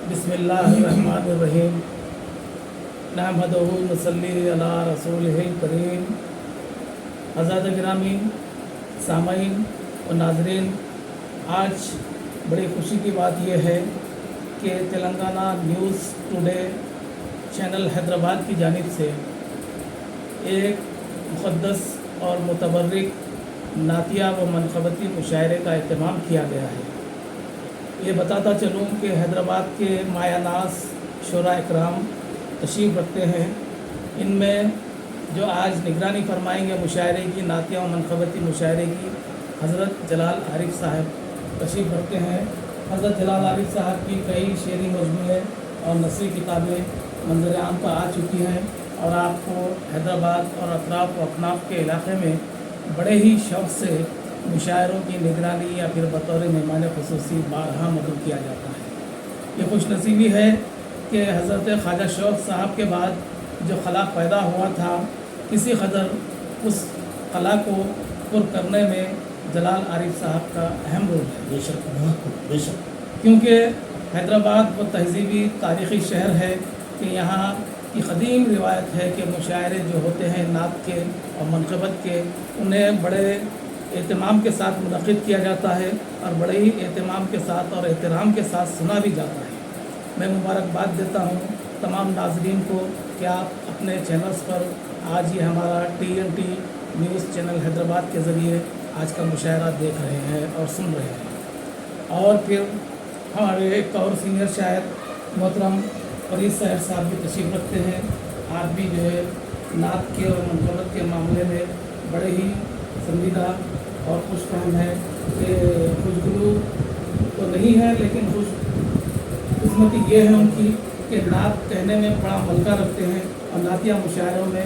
بسم اللہ الرحمن الرحیم نحمدہ ونصلی علی رسولہ الکریم۔ حضرات گرامی، سامعین و ناظرین، آج بڑی خوشی کی بات یہ ہے کہ Telangana news today channel Hyderabad کی جانب سے ایک مقدس اور متبرک نعتیہ و منقبتی مشاعرے کا اہتمام کیا گیا ہے۔ یہ بتاتا چلوں کہ حیدرآباد کے مایہ ناز شعراء اکرام تشریف رکھتے ہیں۔ ان میں جو آج نگرانی فرمائیں گے مشاعرے کی، نعتیہ و منقبتی مشاعرے کی، حضرت جلال عارف صاحب تشریف رکھتے ہیں۔ حضرت جلال عارف صاحب کی کئی شعری مجموعے اور نثری کتابیں منظر عام پر آ چکی ہیں، اور آپ کو حیدرآباد اور اطراف و اکناف کے علاقے میں بڑے ہی شوق سے مشاعروں کی نگرانی یا پھر بطور مہمان خصوصی بارہا مدعو کیا جاتا ہے۔ یہ خوش نصیبی ہے کہ حضرت خواجہ شوق صاحب کے بعد جو خلا پیدا ہوا تھا، کسی قدر اس خلا کو پر کرنے میں جلال عارف صاحب کا اہم رول ہے۔ بے شک، بے شک، کیونکہ حیدرآباد وہ تہذیبی تاریخی شہر ہے کہ یہاں کی قدیم روایت ہے کہ مشاعرے جو ہوتے ہیں نعت کے اور منقبت کے، انہیں بڑے اہتمام کے ساتھ منعقد کیا جاتا ہے اور بڑے ہی اہتمام کے ساتھ اور احترام کے ساتھ سنا بھی جاتا ہے۔ میں مبارکباد دیتا ہوں تمام ناظرین کو کہ آپ اپنے چینلز پر آج یہ ہمارا TNT نیوز چینل حیدرآباد کے ذریعے آج کا مشاعرہ دیکھ رہے ہیں اور سن رہے ہیں۔ اور پھر ہمارے ایک اور سینئر شاعر محترم فرید صاحب صاحب بھی تشریف رکھتے ہیں۔ آپ بھی جو ہے نعت کے اور منقبت کے معاملے میں بڑے ہی سنجیدہ اور خوش فہم ہے کہ خوشگلو تو نہیں ہے، لیکن خوش قسمتی یہ ہے ان کی کہ نعت کہنے میں بڑا ملکہ رکھتے ہیں اور نعتیہ مشاعروں میں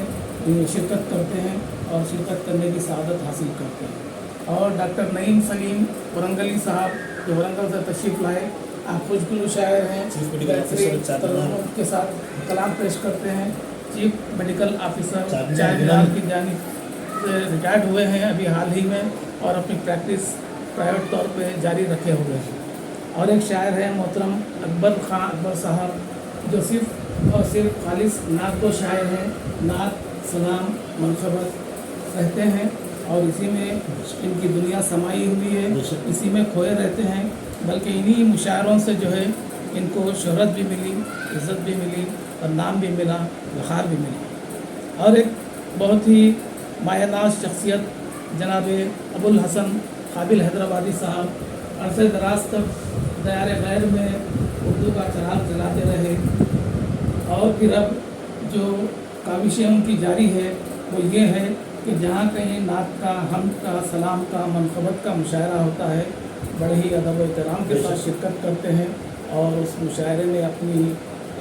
شرکت کرتے ہیں اور شرکت کرنے کی سعادت حاصل کرتے ہیں۔ اور ڈاکٹر نعیم سلیم ورنگلی صاحب جو ورنگل سے تشریف لائے، آپ خوشگلو شاعر ہیں، کے ساتھ کلام پیش کرتے ہیں۔ چیف میڈیکل آفیسر چار مینار کی جانب سے ریٹائرڈ ہوئے ہیں ابھی حال ہی میں، اور اپنی پریکٹس پرائیویٹ طور پہ جاری رکھے ہوئے ہیں۔ اور ایک شاعر ہے محترم اکبر خان اکبر صاحب، جو صرف اور صرف خالص نعت کو شاعر ہیں، نعت، سلام، منقبت رہتے ہیں اور اسی میں ان کی دنیا سمائی ہوئی ہے، اسی میں کھوئے رہتے ہیں، بلکہ انہی مشاعروں سے جو ہے ان کو شہرت بھی ملی، عزت بھی ملی اور نام بھی ملا، وقار بھی ملی۔ اور ایک بہت ہی مایہ ناز شخصیت جناب ابو الحسن قابل حیدرآبادی صاحب عرصے دراز تک دیار غیر میں اردو کا چراغ جلاتے رہے، اور پھر اب جو کاوشیں ان کی جاری ہے وہ یہ ہے کہ جہاں کہیں نعت کا، حمد کا، سلام کا، منقبت کا مشاعرہ ہوتا ہے، بڑے ہی ادب و احترام کے ساتھ شرکت کرتے ہیں اور اس مشاعرے میں اپنی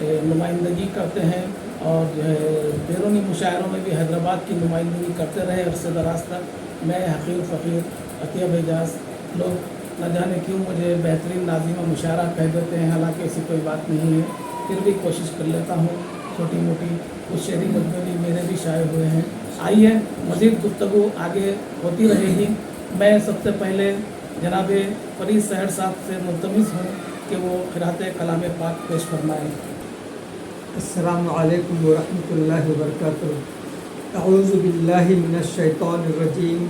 نمائندگی کرتے ہیں، اور جو ہے بیرونی مشاعروں میں بھی حیدرآباد کی نمائندگی کرتے رہے عرصے دراز تک۔ میں حقیر فقیر عطیہ اعجاز، لوگ نہ جانے کیوں مجھے بہترین ناظم و مشاعرہ کہہ دیتے ہیں، حالانکہ ایسی کوئی بات نہیں ہے، پھر بھی کوشش کر لیتا ہوں چھوٹی موٹی۔ کچھ شعری مجموعے بھی میرے بھی شائع ہوئے ہیں۔ آئیے مزید گفتگو آگے ہوتی رہے گی۔ میں سب سے پہلے جناب فرید صاحب سے ملتمس ہوں کہ وہ قرأت کلام پاک پیش فرمائیں۔ السلام علیکم ورحمۃ اللہ وبرکاتہ۔ اعوذ باللہ من الشیطان الرجیم،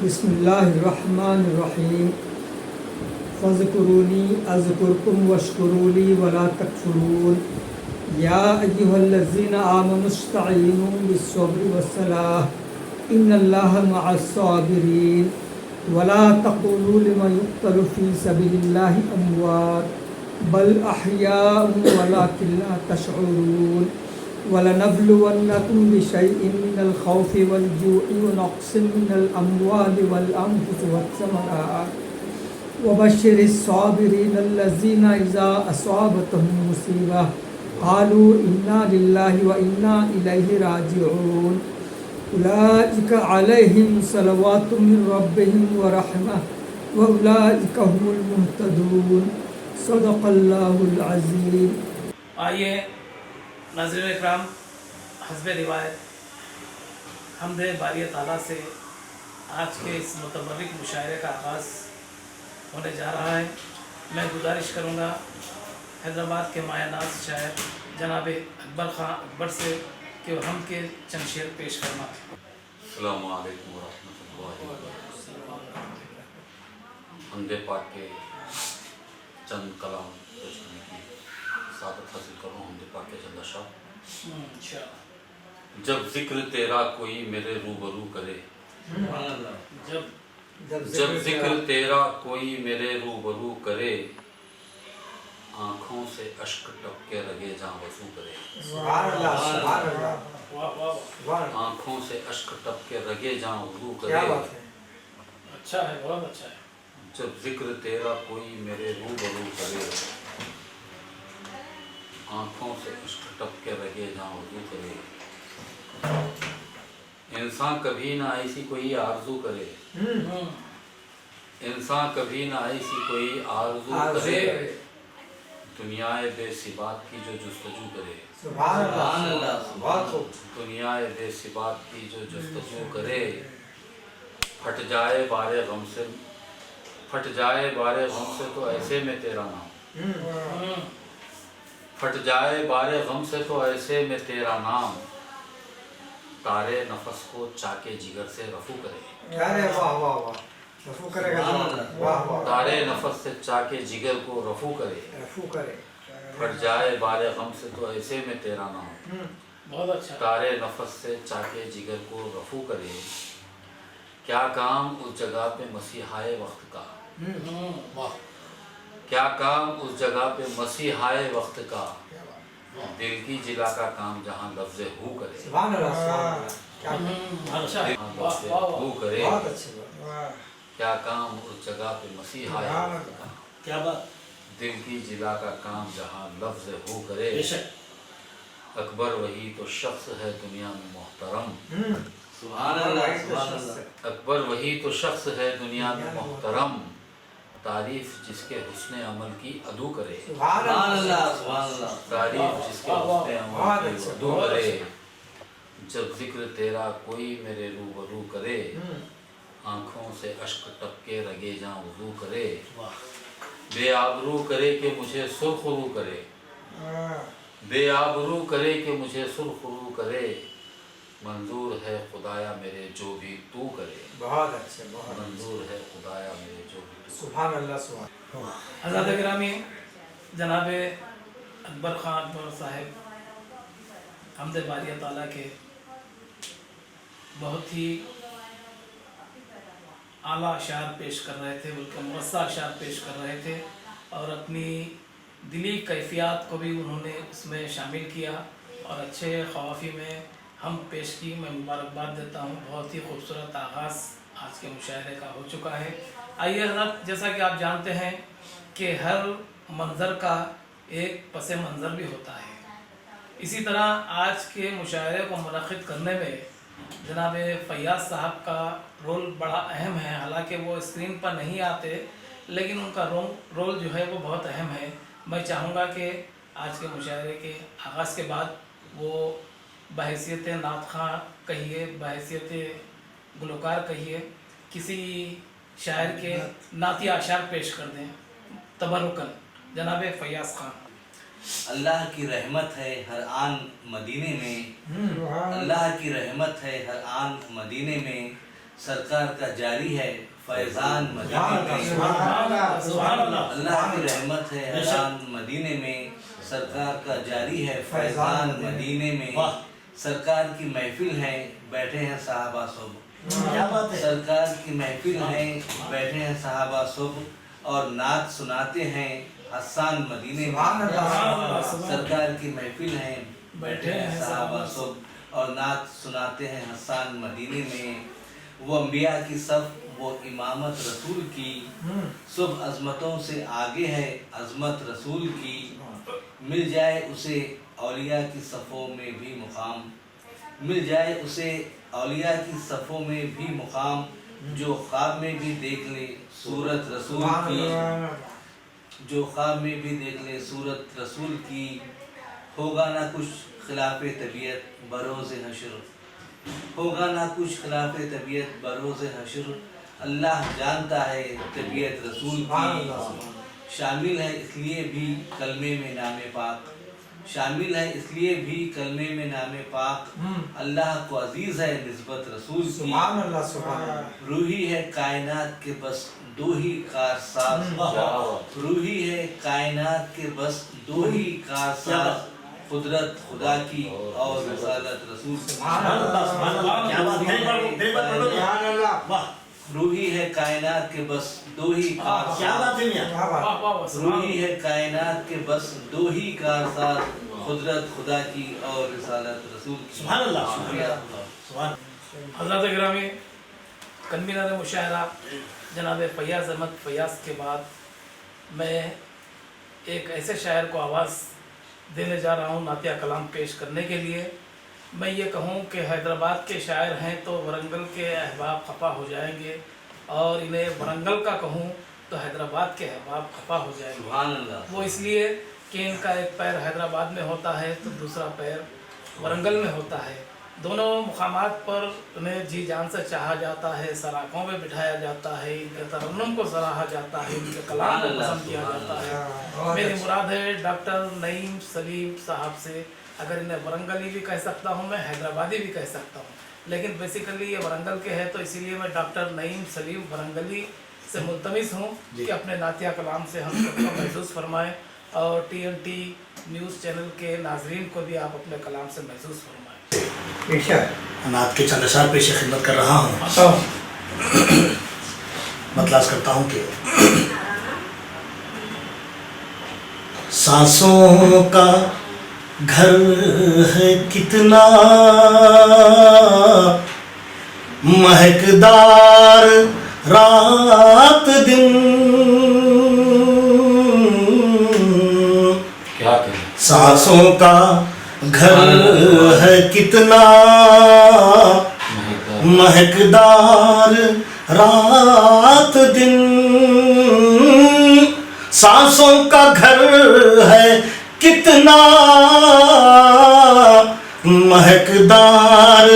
بسم اللہ الرحمن الرحیم۔ فاذکرونی اذکرکم واشکروا لی ولا تکفرون۔ یا ایھا الذین آمنوا استعینوا بالصبر والصلاۃ ان اللہ مع الصابرین ولا تقولوا لمن یقتل فی سبیل اللہ اموات بل احیاء ولکن لا تشعرون۔ وَلَنَبْلُوَنَّكُمْ بِشَيْءٍ مِّنَ الْخَوْفِ وَالْجُوعِ وَنَقْصٍ مِّنَ الْأَمْوَالِ وَالْأَنفُسِ وَالثَّمَرَاتِ وَبَشِّرِ الصَّابِرِينَ الَّذِينَ إِذَا أَصَابَتْهُمْ مُصِيبَةٌ قَالُوا إِنَّا لِلَّهِ وَإِنَّا إِلَيْهِ رَاجِعُونَ أُولَٰئِكَ عَلَيْهِمْ صَلَوَاتٌ مِّن رَّبِّهِمْ وَرَحْمَةٌ وَأُولَٰئِكَ هُمُ الْمُهْتَدُونَ۔ صدق اللہ العظیم۔ آئیے ناظرین اکرام، حسب روایت حمد باری تعالیٰ سے آج کے اس متبرک مشاعرے کا آغاز ہونے جا رہا ہے۔ میں گزارش کروں گا حیدرآباد کے مایہ ناز شاعر جناب اکبر خان اکبر سے کہ وہ ہم کے چند شعر پیش فرمائیں۔ السلام علیکم ورحمۃ اللہ وبرکاتہ۔ حمد پاک کے چند کلام پیش کرنے کی سعادت حاصل کروں۔ حمد پاک کے چند اشعار۔ جب ذکر تیرا کوئی میرے روبرو کرے، جب ذکر تیرا کوئی میرے روبرو کرے، آنکھوں سے اشک ٹپ کے رگے جاں وضو کرے۔ آنکھوں سے اشک ٹپ کے رگے جاں وضو کرے۔ اچھا ہے، بہت اچھا ہے۔ جب ذکر تیرا کوئی میرے روبرو کرے، آنکھوں سے اشک ٹپ کے رگے جاں وضو کرے۔ انسان کبھی نہ ایسی کوئی آرزو کرے، انسان کبھی نہ ایسی کوئی آرزو کرے، دنیائے بے ثبات کی جو جستجو کرے۔ سبحان اللہ۔ دنیائے بے ثبات کی جو جستجو کرے، پھٹ جائے بارے غم سے، پھٹ جائے بارے غم سے تو ایسے میں تیرا نام، پھٹ جائے بارے غم سے تو ایسے میں تیرا نام، تارے نفس کو چاکے جگر سے رفو کرے۔ تارے نفس سے چاکے جگر کو رفو کرے، پھٹ جائے بارے غم سے تو ایسے میں تیرا نام، بہت اچھا۔ تارے نفس سے چاکے جگر کو رفو کرے۔ کیا کام اس جگہ پہ مسیحائے وقت کا، کیا کام اس جگہ پہ مسیحائے وقت کا، دل کی جلا کا کام جہاں لفظ ہو کرے۔ اچھا ہے، جہاں واہ لفظ واہ واہ۔ ہو کرے، کیا کام اس جگہ پہ مسیحائے وقت کا، کیا بات، دل کی جلا کا کام جہاں لفظ ہو کرے۔ بے شک۔ اکبر وہی تو شخص ہے دنیا میں محترم، سبحان اللہ، سبحان اللہ۔ اکبر وہی تو شخص ہے دنیا میں محترم، تعریف جس کے حسن عمل کی ادو کرے۔ سبحان اللہ، سبحان اللہ۔ تعریف جس کے حسن عمل کی ادو کرے۔ جب ذکر تیرا کوئی میرے روبرو کرے، آنکھوں سے اشک ٹپ کے رگے جاں وضو کرے، بے آبرو کرے کہ مجھے سرخ رو کرے، بے آبرو کرے کہ مجھے سرخ رو کرے، منظور ہے خدایا میرے جو بھی تو کرے۔ بہت اچھے، بہت منظور ہے خدایا میرے جو بھی تو کرے۔ سبحان اللہ، سبحان حضرت گرامی جناب اکبر خان اکبر صاحب حمد باری تعالیٰ کے بہت ہی اعلیٰ اشعار پیش کر رہے تھے، بلکہ مرصع اشعار پیش کر رہے تھے، اور اپنی دلی کیفیات کو بھی انہوں نے اس میں شامل کیا اور اچھے قوافی میں ہم پیش کی۔ میں مبارکباد دیتا ہوں، بہت ہی خوبصورت آغاز آج کے مشاعرے کا ہو چکا ہے۔ آئیے حضرت، جیسا کہ آپ جانتے ہیں کہ ہر منظر کا ایک پس منظر بھی ہوتا ہے، اسی طرح آج کے مشاعرے کو منعقد کرنے میں جناب فیاض صاحب کا رول بڑا اہم ہے۔ حالانکہ وہ اسکرین پر نہیں آتے، لیکن ان کا رول جو ہے وہ بہت اہم ہے۔ میں چاہوں گا کہ آج کے مشاعرے کے آغاز کے بعد وہ بحیثیت نعت خواں کہیے، بحیثیت گلوکار کہیے، کسی شاعر کے نعتیہ اشعار پیش کر دیں تبرکن۔ جناب فیاض خان۔ اللہ کی رحمت ہے ہر آن مدینے میں، اللہ کی رحمت ہے ہر آن مدینے میں، سرکار کا جاری ہے فیضان مدینے میں۔ سبحان اللہ۔ اللہ کی رحمت ہے ہر آن مدینے میں، سرکار کا جاری ہے فیضان مدینے میں، سرکار کی محفل ہے بیٹھے ہیں صحابہ صبح، کیا بات ہے، سرکار کی محفل ہے بیٹھے ہیں صحابہ صبح، اور نعت سناتے ہیں حسان مدینے میں۔ سرکار کی محفل ہے بیٹھے ہیں صحابہ صبح، اور نعت سناتے ہیں حسان مدینے میں۔ وہ انبیاء کی صف، وہ امامت رسول کی، صبح عظمتوں سے آگے ہے عظمت رسول کی، مل جائے اسے اولیاء کی صفوں میں بھی مقام، مل جائے اسے اولیاء کی صفوں میں بھی مقام، جو خواب میں بھی دیکھ لے صورت رسول کی، جو خواب میں بھی دیکھ لے صورت رسول کی، ہوگا نہ کچھ خلاف طبیعت بروز حشر، ہوگا نہ کچھ خلاف طبیعت بروز حشر، اللہ جانتا ہے طبیعت رسول کی، शामिल है इसलिए भी कलमे में नाम पाक, शामिल है इसलिए भी कलमे में नाम पाक, अल्लाह को अजीज है निस्बत रसूल की, सुभान अल्लाह सुभान अल्लाह। रूही है कायनात के बस दो ही कारसाज, रूही है कायनात के बस दो ही कारसाज, कुदरत खुदा की और रिसालत रसूल की। सुभान अल्लाह सुभान अल्लाह। क्या बात है, सुभान अल्लाह। वाह रूही है कायनात के बस दो ही कारसाज, क्या बात है मियां, क्या बात। वाह वाह वाह, सुभान रूही है कायनात के बस दो ही कारसाज, कुदरत खुदा की और रिसालत रसूल की। सुभान अल्लाह शुक्रिया। सुभान। हज़रत गिरामी कन्वीनर मुशायरा जनाब फैयाज़ अहमद फैयाज़ के बाद मैं एक ऐसे शायर को आवाज़ देने जा रहा हूँ नातिया कलाम पेश करने के लिए। मैं ये कहूँ कि हैदराबाद के शायर हैं तो वरंगल के अहबाब खफा हो जाएंगे, और इन्हें वरंगल का कहूँ तो हैदराबाद के अहबाब खफा हो जाएंगे। सुभान अल्लाह। वो इसलिए कि इनका एक पैर हैदराबाद में होता है तो दूसरा पैर वरंगल में होता है। दोनों मुकामात पर उन्हें जी जान से चाहा जाता है, सराखों में बिठाया जाता है, इनके तरन्नुम को सराहा जाता है, इनके कलाम को पसंद किया जाता है। मेरी मुराद है डॉक्टर नईम सलीम साहब से। अगर इन्हें वरंगली भी कह सकता हूँ मैं, हैदराबादी भी कह सकता हूँ, लेकिन बेसिकली ये वरंगल के हैं तो इसीलिए मैं डॉक्टर नईम सलीम वरंगली से मुल्तमिस हूँ कि अपने नातिया कलाम से हम सबको महसूस फरमाएँ, और TNT न्यूज़ चैनल के नाजरीन को भी आप अपने कलाम से महसूस फरमाएँ। अनाथ के चंद अशार पेश खिदमत कर रहा हूँ। मतलास करता हूँ कि सांसों का घर है कितना महकदार रात दिन, क्या करें, सांसों का घर है कितना महकदार रात दिन, सांसों का घर है कितना महकदार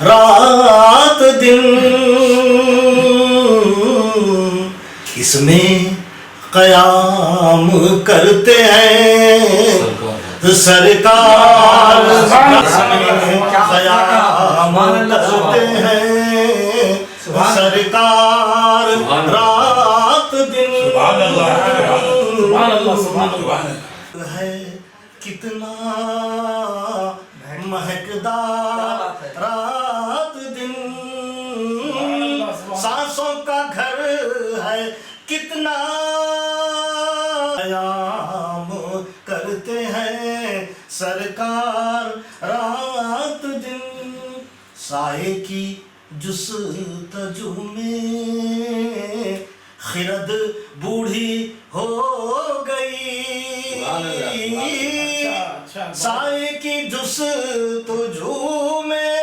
रात दिन, इसमें क़याम करते हैं सरकार, क़याम करते हैं सरकार रात दिन, है कितना महकदार रात दिन, सांसों का घर है कितना क़याम करते हैं सरकार रात दिन, साए की जुस्तजू में खिरद बूढ़ी हो गई, साए की जुस्तजू में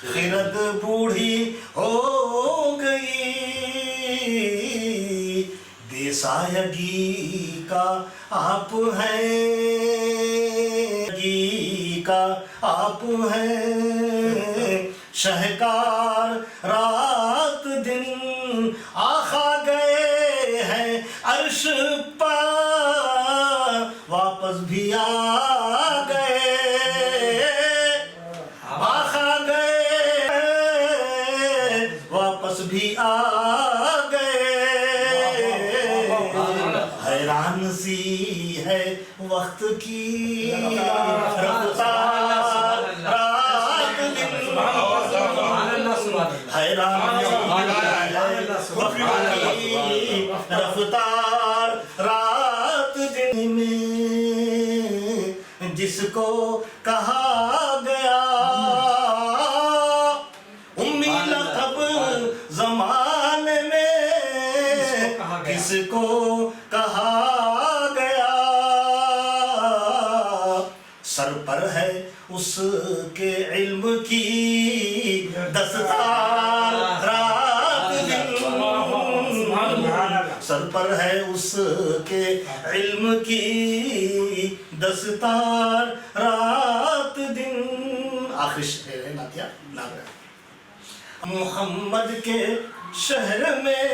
खिरद बूढ़ी हो गई, बेसायगी का आप हैं, का आप हैं शहकार रात दिन, आखा गए हैं अर्श पर वापस भी आ गए, आखा गए वापस भी आ गए, हैरान सी है वक्त की रफ्तार रात दिन, हैरान रफ्तार रात दिन में जिसको कहा गया उम्मी लक़ब ज़माने में, किसको कहा गया सर पर है उसके इल्म की दस्तार रात दिन, सर पर है उसके इल्म की दस्तार रात दिन। आखिर शेर है नातिया नाम मोहम्मद के शहर में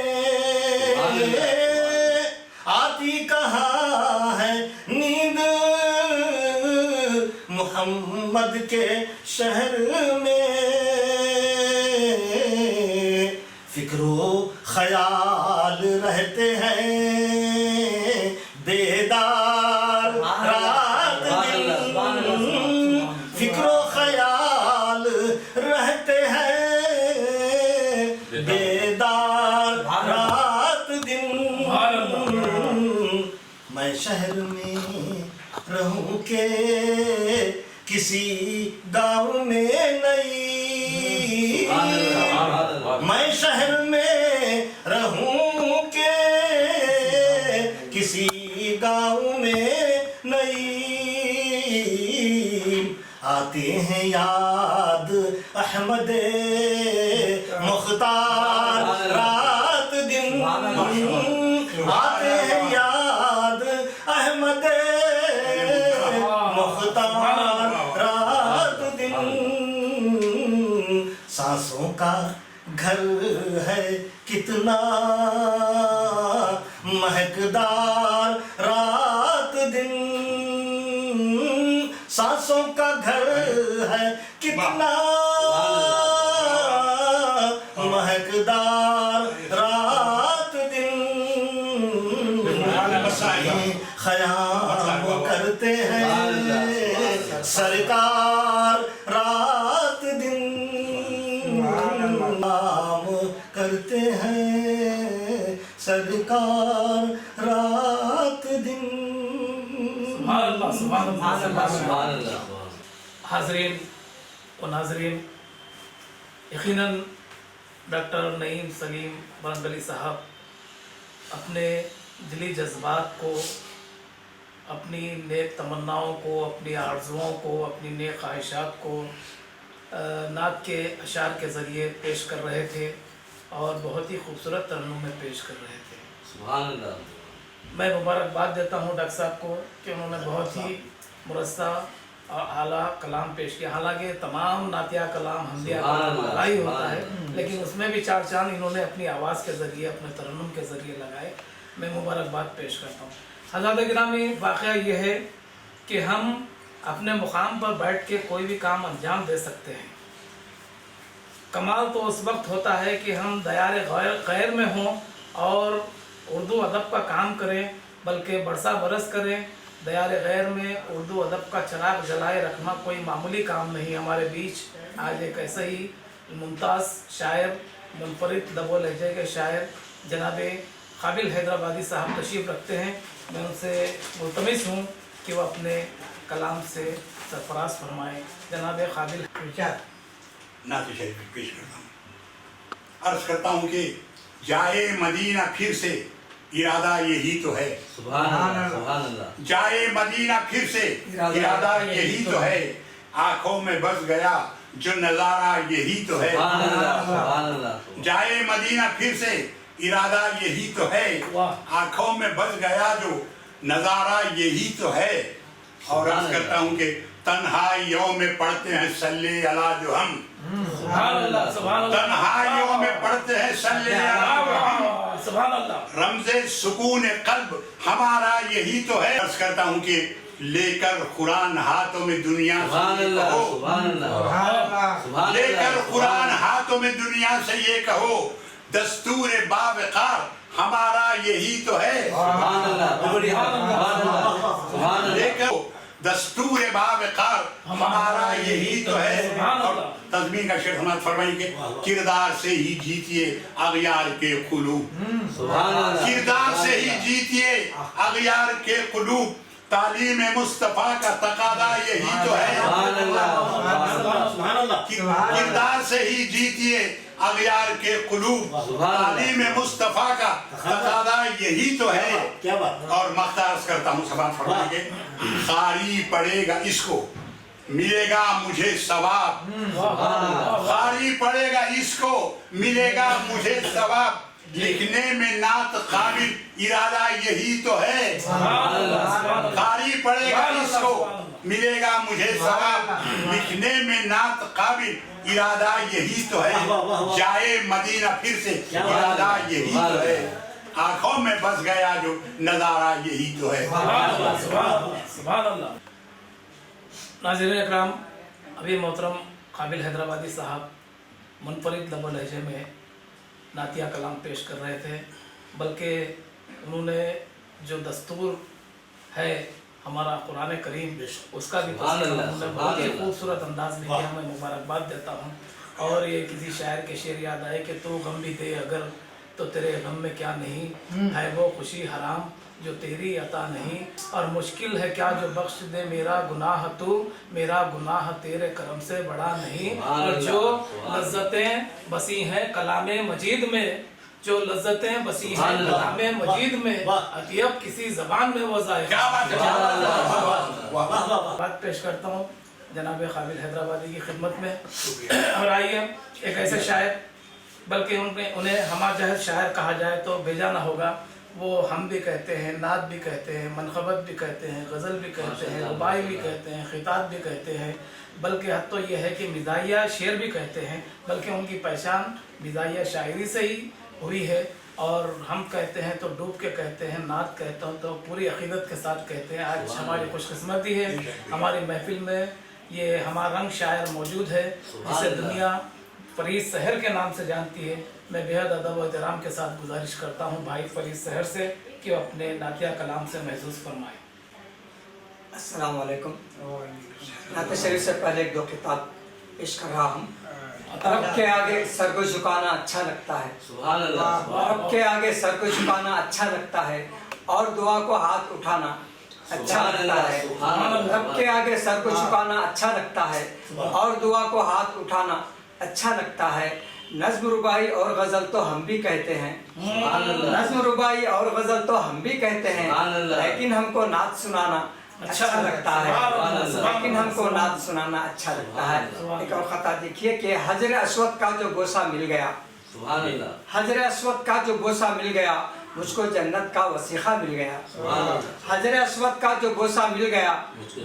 आती कहाँ है नींद मोहम्मद के शहर में, फिक्रो ख्याल रहते हैं बेदार रात दिन, फिक्रो ख्याल रहते हैं बेदार रात दिन। मैं शहर में रहूं के किसी गांव में नहीं, मैं शहर में रहूं के किसी गांव में नहीं, आते हैं याद अहमद मुख्तार रात दिन, आते हैं याद अहमद मुख्तार रात दिन। सांसों का घर है कितना महकदार रात दिन, सांसों का घर है कितना महकदार रात दिन। ख़याम करते हैं सरकार रात दिन, नाम करते हैं सरकार रात दिन। सुभान अल्लाह। सुभान अल्लाह। हाज़रीन व नाज़रीन, यकीनन डॉक्टर नईम सलीम बरंगली साहब अपने दिली जज्बात को, अपनी नेक तमन्नाओं को, अपनी आरज़ुओं को, अपनी नेक ख्वाहिशात को नात के अशार के ज़रिए पेश कर रहे थे और बहुत ही खूबसूरत तरन्नुम में पेश कर रहे थे। सुभान अल्लाह। मैं मुबारकबाद देता हूँ डॉक्टर साहब को कि उन्होंने बहुत ही मुरस्सा और आला कलाम पेश किया। हालांकि तमाम नातिया कलाम हमदिया कलाम आला ही होता है, लेकिन उसमें भी चार चांद इन्होंने अपनी आवाज़ के ज़रिए, अपने तरन्नुम के ज़रिए लगाए। मैं मुबारकबाद पेश करता हूँ। हज़रात गिरामी, वाक़या ये है कि हम अपने मुकाम पर बैठ के कोई भी काम अंजाम दे सकते हैं। कमाल तो उस वक्त होता है कि हम दयार गैर में हों और उर्दू अदब का काम करें, बल्कि बरसा बरस करें। दयार गैर में उर्दू अदब का चिराग जलाए रखना कोई मामूली काम नहीं। हमारे बीच आज एक ऐसे ही मुमताज़ शायर, मुनफरिद लबो लहजे के शायर जनाब काबिल हैदराबादी साहब तशरीफ़ रखते हैं। मैं उनसे मुल्तमिस हूँ कि वो अपने कलाम से सरफराज फरमाएँ। जनाब काबिल। नात शरीफ पेश करता हूँ। अर्ज़ करता हूँ कि जाए मदीना फिर से इरादा यही तो है। सुभान अल्लाह। सुभान अल्लाह। जाए मदीना फिर से इरादा यही तो है, आंखों में बस गया जो नज़ारा यही तो है। सुभान अल्लाह। सुभान अल्लाह। जाए मदीना फिर से इरादा यही तो है, आंखों में बस गया जो नज़ारा यही तो है। और अर्ज़ करता हूँ कि तन्हाइयों में पढ़ते हैं सल्ले अला जो हम, सुभान अल्लाह। सुभान अल्लाह। तन्हाइयों में पढ़ते हैं सल्ले अला जो हम, सुभान अल्लाह। रमज़े सुकून कल्ब हमारा यही तो है। अर्ज़ करता हूँ कि लेकर कुरान हाथों में दुनिया सुभान से ये अल्लाह। कहो, सुभान अल्लाह। सुभान लेकर अल्लाह। कुरान हाथों में दुनिया से ये कहो, दस्तूर बावकार हमारा यही तो है। सुभान अल्लाह। सुभान अल्लाह। सुभान अल्लाह। लेकर दस्तूर बावकार हमारा यही तो है। और तज़मीन का शेर समात फरमाएंगे, किरदार से ही जीतिए अगयार के कुलूब, सुभान अल्लाह। किरदार से ही जीतिए अगयार के कुलूब, तालीम मुस्तफ़ा का तकादा यही तो है। सुभान अल्लाह। सुभान अल्लाह। किरदार से ही जीतिए अगयार के कुलूब, तालीम मुस्तफ़ा का तकादा यही तो है। क्या बात। और मख्तार करता हूँ समात फरमाएंगे, खारी पड़ेगा इसको मिलेगा मुझे सवाब, खारी पड़ेगा इसको मिलेगा मुझे सवाब, लिखने में नात काबिल इरादा यही तो है। खारी पड़ेगा इसको मिलेगा मुझे सवाब, लिखने में नात काबिल इरादा यही तो है। जाए मदीना फिर से इरादा यही तो है। आंखों में बस गया जो नजारा यही तो है। सुभान अल्लाह। नाज़रीन इकराम, अभी मोहतरम काबिल हैदराबादी साहब मुनफरिद लबो लहजे में नातिया कलाम पेश कर रहे थे, बल्कि उन्होंने जो दस्तूर है हमारा कुरान करीम उसका भी उन्होंने बहुत ही खूबसूरत अंदाज में किया। मैं मुबारकबाद देता हूँ। और ये किसी शायर के शेर याद आए कि तू गम भी दे अगर तो तेरे गम में क्या नहीं है वो खुशी हराम जो तेरी अता नहीं, और मुश्किल है क्या जो बख्श दे मेरा गुनाह तू, मेरा गुनाह तेरे करम से बड़ा नहीं। और जो लज्जतें बसी हैं कलामे मजीद में, जो लज्जतें बसी हैं कलामे मजीद में, अतियब किसी जबान में वो जायका। बात पेश करता हूँ जनाब काबिल हैदराबादी की खिदमत में। और आइए एक ऐसे शायर, बल्कि उन्हें हमारा जहर शायर कहा जाए तो बेजाना होगा। वो हम भी कहते हैं, नात भी कहते हैं, मनखबत भी कहते हैं, गज़ल भी कहते हैं, रुबाई भी कहते हैं, खिताब भी कहते हैं, बल्कि हद तो ये है कि मिज़ाहिया शेर भी कहते हैं। बल्कि उनकी पहचान मिज़ाहिया शायरी से ही हुई है। और हम कहते हैं तो डूब के कहते हैं, नात कहते हैं तो पूरी अक़ीदत के साथ कहते हैं। आज हमारी खुशकिस्मती है, हमारी महफिल में ये हमारा रंग शायर मौजूद है जिसे दुनिया फरीद सहर के नाम से जानती है। मैं बेहद अदब और एहतराम के साथ गुजारिश करता हूँ भाई फरीद सहर से कि वो अपने नातिया कलाम से महसूस फरमाएँ। अस्सलाम वालेकुम। नाते शरीफ से पहले एक दो किताब पेश कर रहा हूँ। रब के आगे सर को झुकाना अच्छा लगता है, सुभान अल्लाह। रब के आगे सर को झुकाना अच्छा लगता है, और दुआ को हाथ उठाना अच्छा लगता है। रब के आगे सर को झुकाना अच्छा लगता है, और दुआ को हाथ उठाना अच्छा लगता है। नज़्म रुबाई और गज़ल तो हम भी कहते हैं, नज़्म रुबाई और गज़ल तो हम भी कहते हैं, लेकिन हमको नात सुनाना अच्छा लगता है, लेकिन हमको नात सुनाना अच्छा लगता है। एक और खता देखिए कि हजर अस्वद का जो गोसा मिल गया, हजर अस्वद का जो गोसा मिल गया, मुझको जन्नत का वसीखा मिल गया। हजर अस्वद का जो गोसा मिल गया,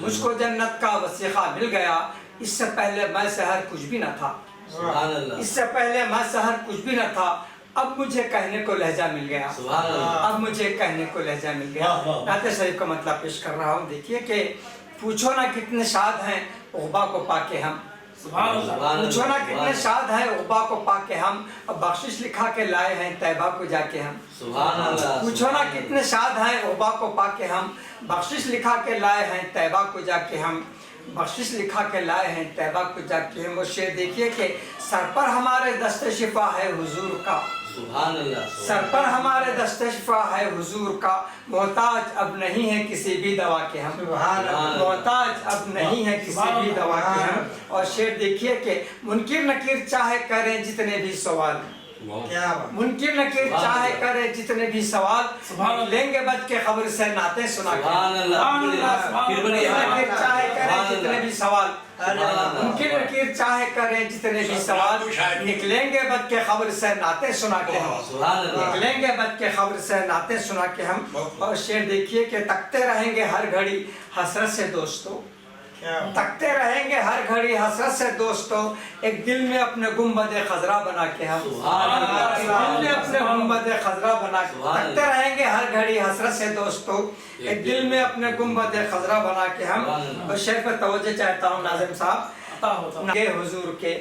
मुझको जन्नत का वसीखा मिल गया। इससे पहले मैं शहर कुछ भी न था, इससे पहले मैं शहर कुछ भी न था, अब मुझे कहने को लहजा मिल गया, अब मुझे कहने को लहजा मिल गया। नाते शरीफ का मतलब पेश कर रहा हूँ। देखिए कि पूछो ना कितने शाद हैं उक़बा को पाके हम, पूछो ना कितने शाद हैं उक़बा को पाके हम, अब बख्शिश लिखा के लाए हैं तैबा को जाके हम। पूछो ना कितने शाद हैं उक़बा को पाके हम, बख्शिश लिखा के लाए हैं तैबा को जाके हम, बख्शिश लिखा के लाए हैं तैबा को जाके हम। वो शेर देखिए कि सर पर हमारे दस्ते शिफा है हुजूर का, सर पर हमारे दस्ते शिफा है हुजूर का, मोहताज अब नहीं है किसी भी दवा के हम, मोहताज अब नहीं है किसी भी दवा के हम। और शेर देखिए कि मुनकिर नकीर चाहे करें जितने भी सवाल, मुनकिर नकीर चाहे करे जितने भी सवाल, लेंगे बच के खबर से नाते सुना के, चाहे करे जितने भी सवाल, मुनकिर नकीर चाहे करे जितने भी सवाल, निकलेंगे बच के खबर से नाते सुना के हम, निकलेंगे बच के खबर से नाते सुना के हम। और शेर देखिए कि तकते रहेंगे हर घड़ी हसरत से दोस्तों, तकते रहेंगे हर घड़ी हसरत से दोस्तों, एक दिल में अपने गुंबद खजरा बना के हम, दिल में अपने गुंबद खजरा बना के तकते रहेंगे हर घड़ी हसरत से दोस्तों, एक दिल में अपने गुंबद खजरा बना के हम। और शेर पर तवज्जो चाहता हूँ नाज़िम साहब के हुजूर के,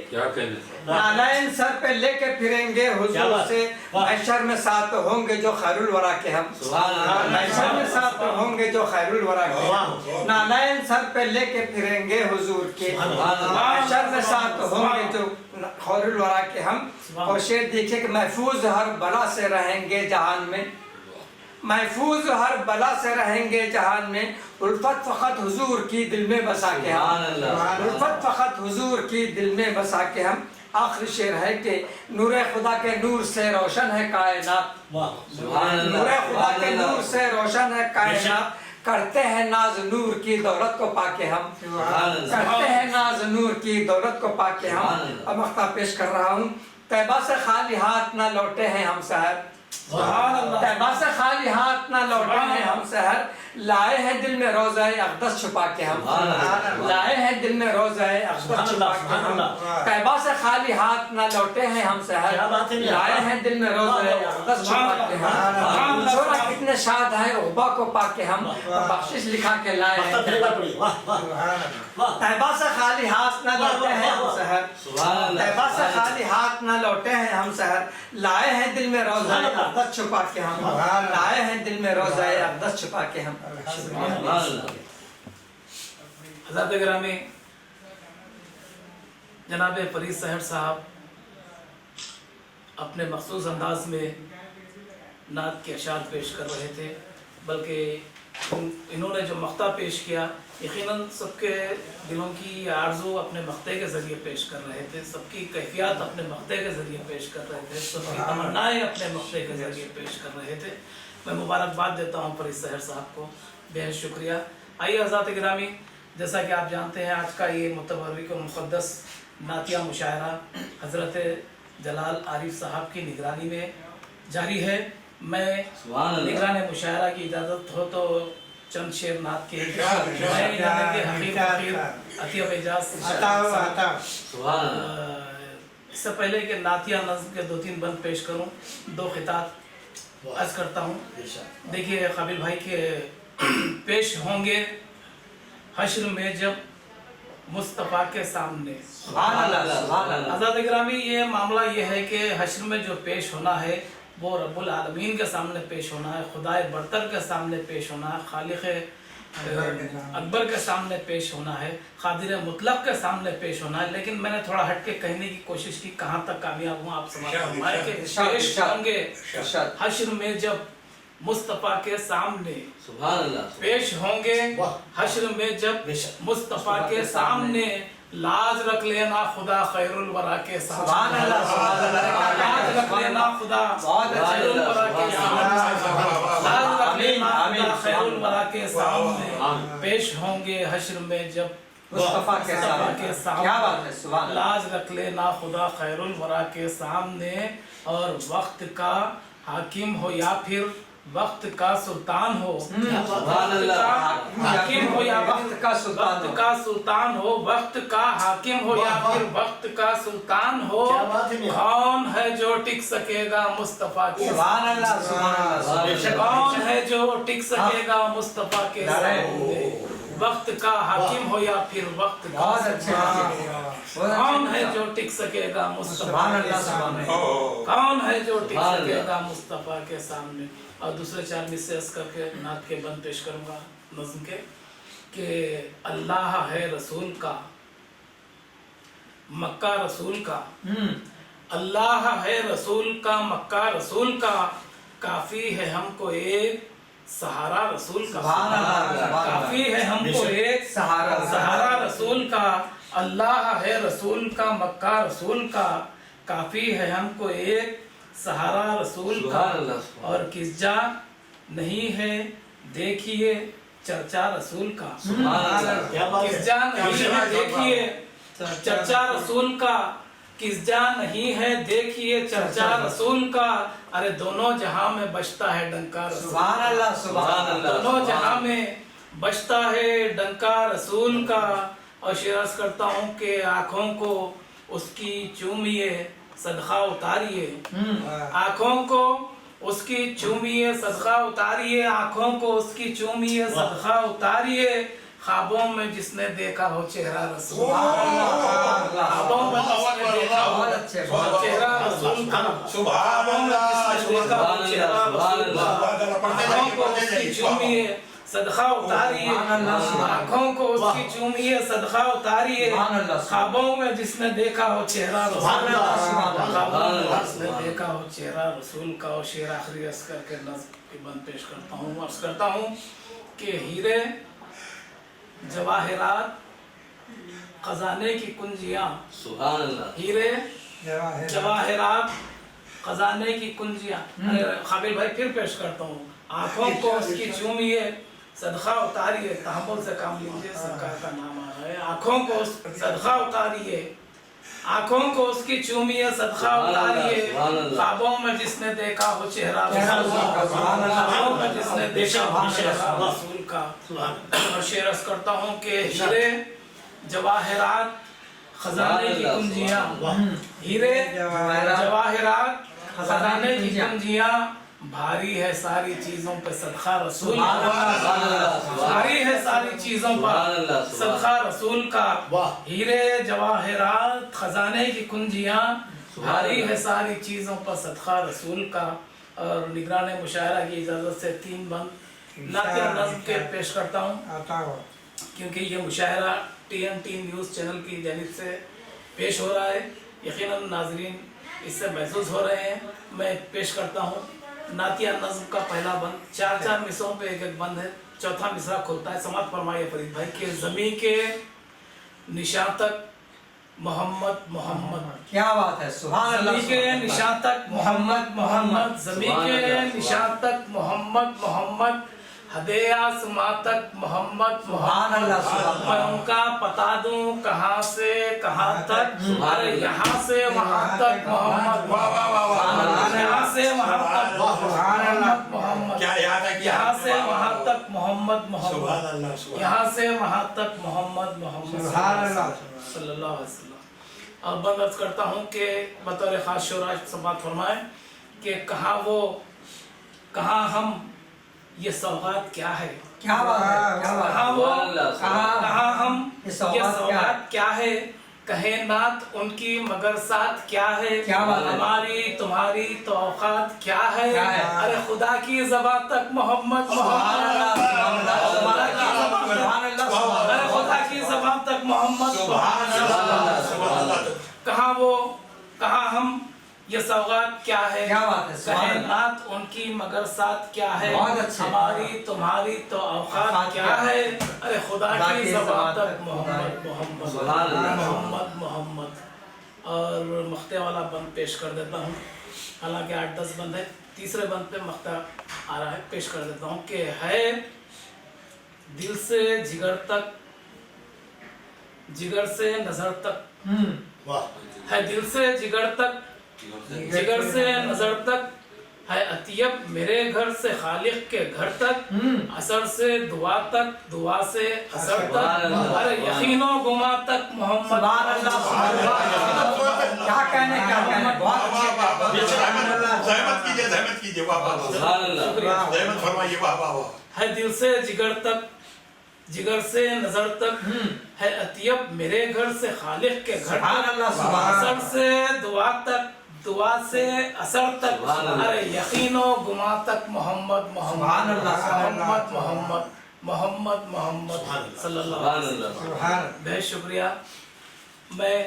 नालायन सर पे लेके फिरेंगे हुजूर से, महशर में साथ होंगे जो खैरुल वरा के हम, महशर में साथ होंगे जो खैरुल वरा के हम, नालायन सर पे लेके फिरेंगे हुजूर के, महशर में साथ होंगे जो खैरुल वरा के हम। और शेर देखिए कि महफूज हर बला से रहेंगे जहान में, महफूज हर बला से रहेंगे जहान में, उल्फत फ़क़त हुजूर की दिल में बसा के हम, उल्फत फ़क़त हुजूर की दिल में बसा के हम। आखिरी शेर है कि नूरे खुदा के नूर से रोशन है कायनात, नूरे खुदा के नूर से रोशन है कायनात, करते हैं नाज नूर की दौलत को पाके हम, करते हैं नाज नूर की दौलत को पाके हम। अब मख्ता पेश कर रहा हूँ। तैबा से खाली हाथ ना लौटे हैं हम शहर, तैबा से खाली हाथ ना लौटे हैं हम सहर, लाए हैं दिल में रोज़ा अक़दस छुपा के हम, लाए हैं दिल में रोज़ा अक़दस छुपा के हम। तैबा से खाली हाथ ना लौटे हैं हम सहर, लाए हैं दिल में रोज़ा अक़दस छुपा के हम। छोरा कितने शाद हैं उबा को पाके हम, बख्शिश लिखा के लाए हैं। तैबा से खाली हाथ ना लौटे हैं हम सहर, तैबा से खाली हाथ ना लौटे हैं हम सहर, लाए हैं दिल में रोज़ा अक़दस छुपा के हम, लाए हैं दिल में रोज़ा अक़दस छुपा के हम। हज़रत गिरामी जनाब फरीद सहर साहब अपने मखसूस अंदाज में नात के अशार पेश कर रहे थे, बल्कि इन्होंने जो मख्ता पेश किया यकीनन सबके दिलों की आरज़ू अपने मख्ते के ज़रिए पेश कर रहे थे, सबकी कैफियत अपने मख्ते के ज़रिए पेश कर रहे थे, सबकी तमन्नाएँ अपने मख्ते के ज़रिए पेश कर रहे थे। मैं मुबारकबाद देता हूँ फरीद सहर साहब को, बेहद शुक्रिया। आइए हज़रत गिरामी, जैसा कि आप जानते हैं आज का ये मुतबर्रिक और मुक़द्दस नातिया मुशायरा हज़रत जलाल आरिफ साहब की निगरानी में जारी है। मैं निगरान मुशायरा की इजाज़त हो तो चंद शेर नात के इससे पहले कि नातिया नज़्म के 2-3 बंद पेश करूं, 2 खिताब अर्ज करता हूं। देखिए काबिल भाई के पेश होंगे हश्र में जब मुस्तफ़ा के सामने। आज़ाद गिरामी, ये मामला ये है कि हश्र में जो पेश होना है वो रब्बुल आलमीन के सामने पेश होना है, खुदाए बरतर के सामने पेश होना है, खालिक अकबर के सामने पेश होना है, कादिर मुतलक के सामने पेश होना है। लेकिन मैंने थोड़ा हट के कहने की कोशिश की, कहाँ तक कामयाब हुआ आप समझ पाए कि पेश होंगे हश्र में जब मुस्तफ़ा के सामने, पेश होंगे हश्र में जब मुस्तफ़ा के सामने, लाज रख लेना खुदा खैरुल वरा के सामने, लाज रख लेना खुदा खैरुल वरा के सामने, लाज रख लेना खुदा खैरुल वरा के सामने, पेश होंगे हश्र में जब मुस्तफ़ा के सामने, लाज रख लेना खुदा खैरुल वरा के सामने। और वक्त का हाकिम हो या फिर वक्त का सुल्तान हो, हाकिम हो या वक्त का सुल्तान हो, वक्त का हाकिम हो या फिर वक्त का सुल्तान हो, कौन है जो टिक सकेगा मुस्तफ़ा के सामने, कौन है जो टिक सकेगा मुस्तफ़ा के सामने, वक्त का हाकिम हो या फिर वक्त का सुल्तान, कौन है जो टिक सकेगा मुस्तफ़ा के सामने, कौन है जो टिक सकेगा मुस्तफ़ा के सामने। और दूसरे 4 मिसरे करके नात के बंद पेश करूँगा नज़्म के कि अल्लाह है रसूल का, मक्का रसूल का, अल्लाह है रसूल का, मक्का रसूल का, काफ़ी है हमको एक सहारा रसूल का, काफ़ी है हमको एक सहारा रसूल का, अल्लाह है रसूल का, मक्का रसूल का, काफ़ी है हमको एक सहारा रसूल का। और किस जा नहीं है देखिए चर्चा रसूल का, किस जा नहीं है देखिए चर्चा रसूल का, किस जा नहीं है देखिए चर्चा रसूल का, अरे दोनों जहां में बजता है डंका रसूल, दोनों जहां में बजता है डंका रसूल का। और शेरस करता हूँ कि आँखों को उसकी चूमिए सदका उतारिए, आँखों को उसकी चूमिए सदका उतारिए, आँखों को उसकी चूमिए सदका उतारिए, ख्वाबों में जिसने देखा हो चेहरा रसूल, ख्वाबों में जिसने देखा हो चेहरा रसूल का, ख्वाबों में जिसने देखा हो चेहरा रसूल का, आँखों को उसकी चूमिए सदका उतारिए, आँखों को उसकी चूमिए सदका उतारिए, ख्वाबों में जिसने देखा हो चेहरा रसूल का, ख्वाबों में जिसने देखा हो चेहरा रसूल का। और शेर आखिरी अर्ज करके नज़्म की बंद पेश करता हूँ। अर्ज करता हूँ कि हीरे जवाहरात खजाने की कुंजियाँ, हीरे जवाहरात खजाने की कुंजियाँ। काबिल भाई फिर पेश करता हूँ, आँखों को उसकी चूमिए सदका उतारिए, तहम्मुल से काम लीजिए, सरकार का नाम आ रहा है, आँखों को सदका उतारिए, आंखों को उसकी चूमिए सदका उतारिए ख्वाबों में जिसने देखा हो चेहरा ख्वाबों में जिसने देखा हो चेहरा रसूल का। और शेर अर्ज करता हूँ कि हीरे जवाहरात खजाने की कुंजियाँ, हीरे जवाहरात खजाने की कुंजियाँ, भारी है सारी चीजों पे सदका रसूल का, भारी है सारी चीजों पर सदका रसूल का। हीरे जवाहरात खजाने की कुंजियाँ, भारी है सारी चीजों पर सदका रसूल का। और निगरान मुशायरा की इजाजत से 3 बंद नातिया नज़्म के पेश करता हूँ, क्योंकि ये मुशायरा TNT न्यूज़ चैनल की जानिब से पेश हो रहा है। यकीनन नाजरीन इससे महसूस हो रहे हैं। मैं पेश करता हूँ नातिया नज़्म का पहला बंद। 4-4 मिसरों पे एक बंद है। चौथा मिसरा खोलता है। समात फरमाइए फरीद भाई के ज़मीं के निशान तक मोहम्मद मोहम्मद। क्या बात है, सुभान अल्लाह। ज़मीं के निशान तक मोहम्मद मोहम्मद, ज़मीं के निशान तक मोहम्मद मोहम्मद, हदे आसमां तक मोहम्मद सुभान अल्लाह, सुभान मोहम्मद। मैं उनका पता दूं कहाँ से कहाँ तक, अरे यहाँ से वहाँ तक मोहम्मद, यहाँ से वहाँ तक मोहम्मद मोहम्मद, क्या याद है, क्या यहाँ से वहाँ तक मोहम्मद सुभान मोहम्मद, अल्लाह, सुभान यहाँ से वहाँ तक मोहम्मद मोहम्मद सल्लल्लाहु अलैहि वसल्लम। और बंद अर्ज करता हूँ कि बतौर खास शोरा समात फरमाए कि कहाँ हम, ये सौगात क्या है, क्या बात है, क्या बात है। कहाँ वो, कहाँ हम, ये ये सौगात क्या है, कहे नात उनकी मगर साथ क्या है, क्या बात है। हमारी तुम्हारी तो औकात क्या है, क्या है। अरे खुदा की ज़बान तक मोहम्मद मोहम्मद, अरे खुदा की ज़बान तक मोहम्मद मोहम्मद। कहाँ वो, कहाँ हम, ये सौगात क्या है, क्या बात है, सुभान कहे अल्लाह। नात उनकी मगर साथ क्या है, बहुत अच्छे। हमारी तुम्हारी तो औकात क्या है, अरे खुदा की ज़बान तक मोहम्मद मोहम्मद मोहम्मद मोहम्मद। और मख्ते वाला बंद पेश कर देता हूँ, हालांकि 8-10 बंद है। तीसरे बंद पे मख्ता आ रहा है, पेश कर देता हूँ कि है दिल से जिगर तक, जिगर से नजर तक, है दिल से जिगर तक, जिगर से नजर तक, है अतियब मेरे घर से खालिक के घर तक, असर से दुआ तक, दुआ से असर तक, अरे यकीनो गुमा तक मोहम्मद। क्या कहने, क्या कहने, बहुत अच्छे। ज़हमत कीजिए, वाह वाह, ज़हमत फरमाइए, वाह वाह वाह। है दिल से जिगर तक, जिगर से नजर तक, है अतियब मेरे घर से खालिक के घर सुभान तक, अल्लाह, सुभान असर से दुआ तक, दुआ से असर तक, अरे यकीनो गुमा तक मोहम्मद मोहम्मद मोहम्मद मोहम्मद मोहम्मद मोहम्मद सल्लल्लाहु अलैहि वसल्लम। बहुत शुक्रिया। मैं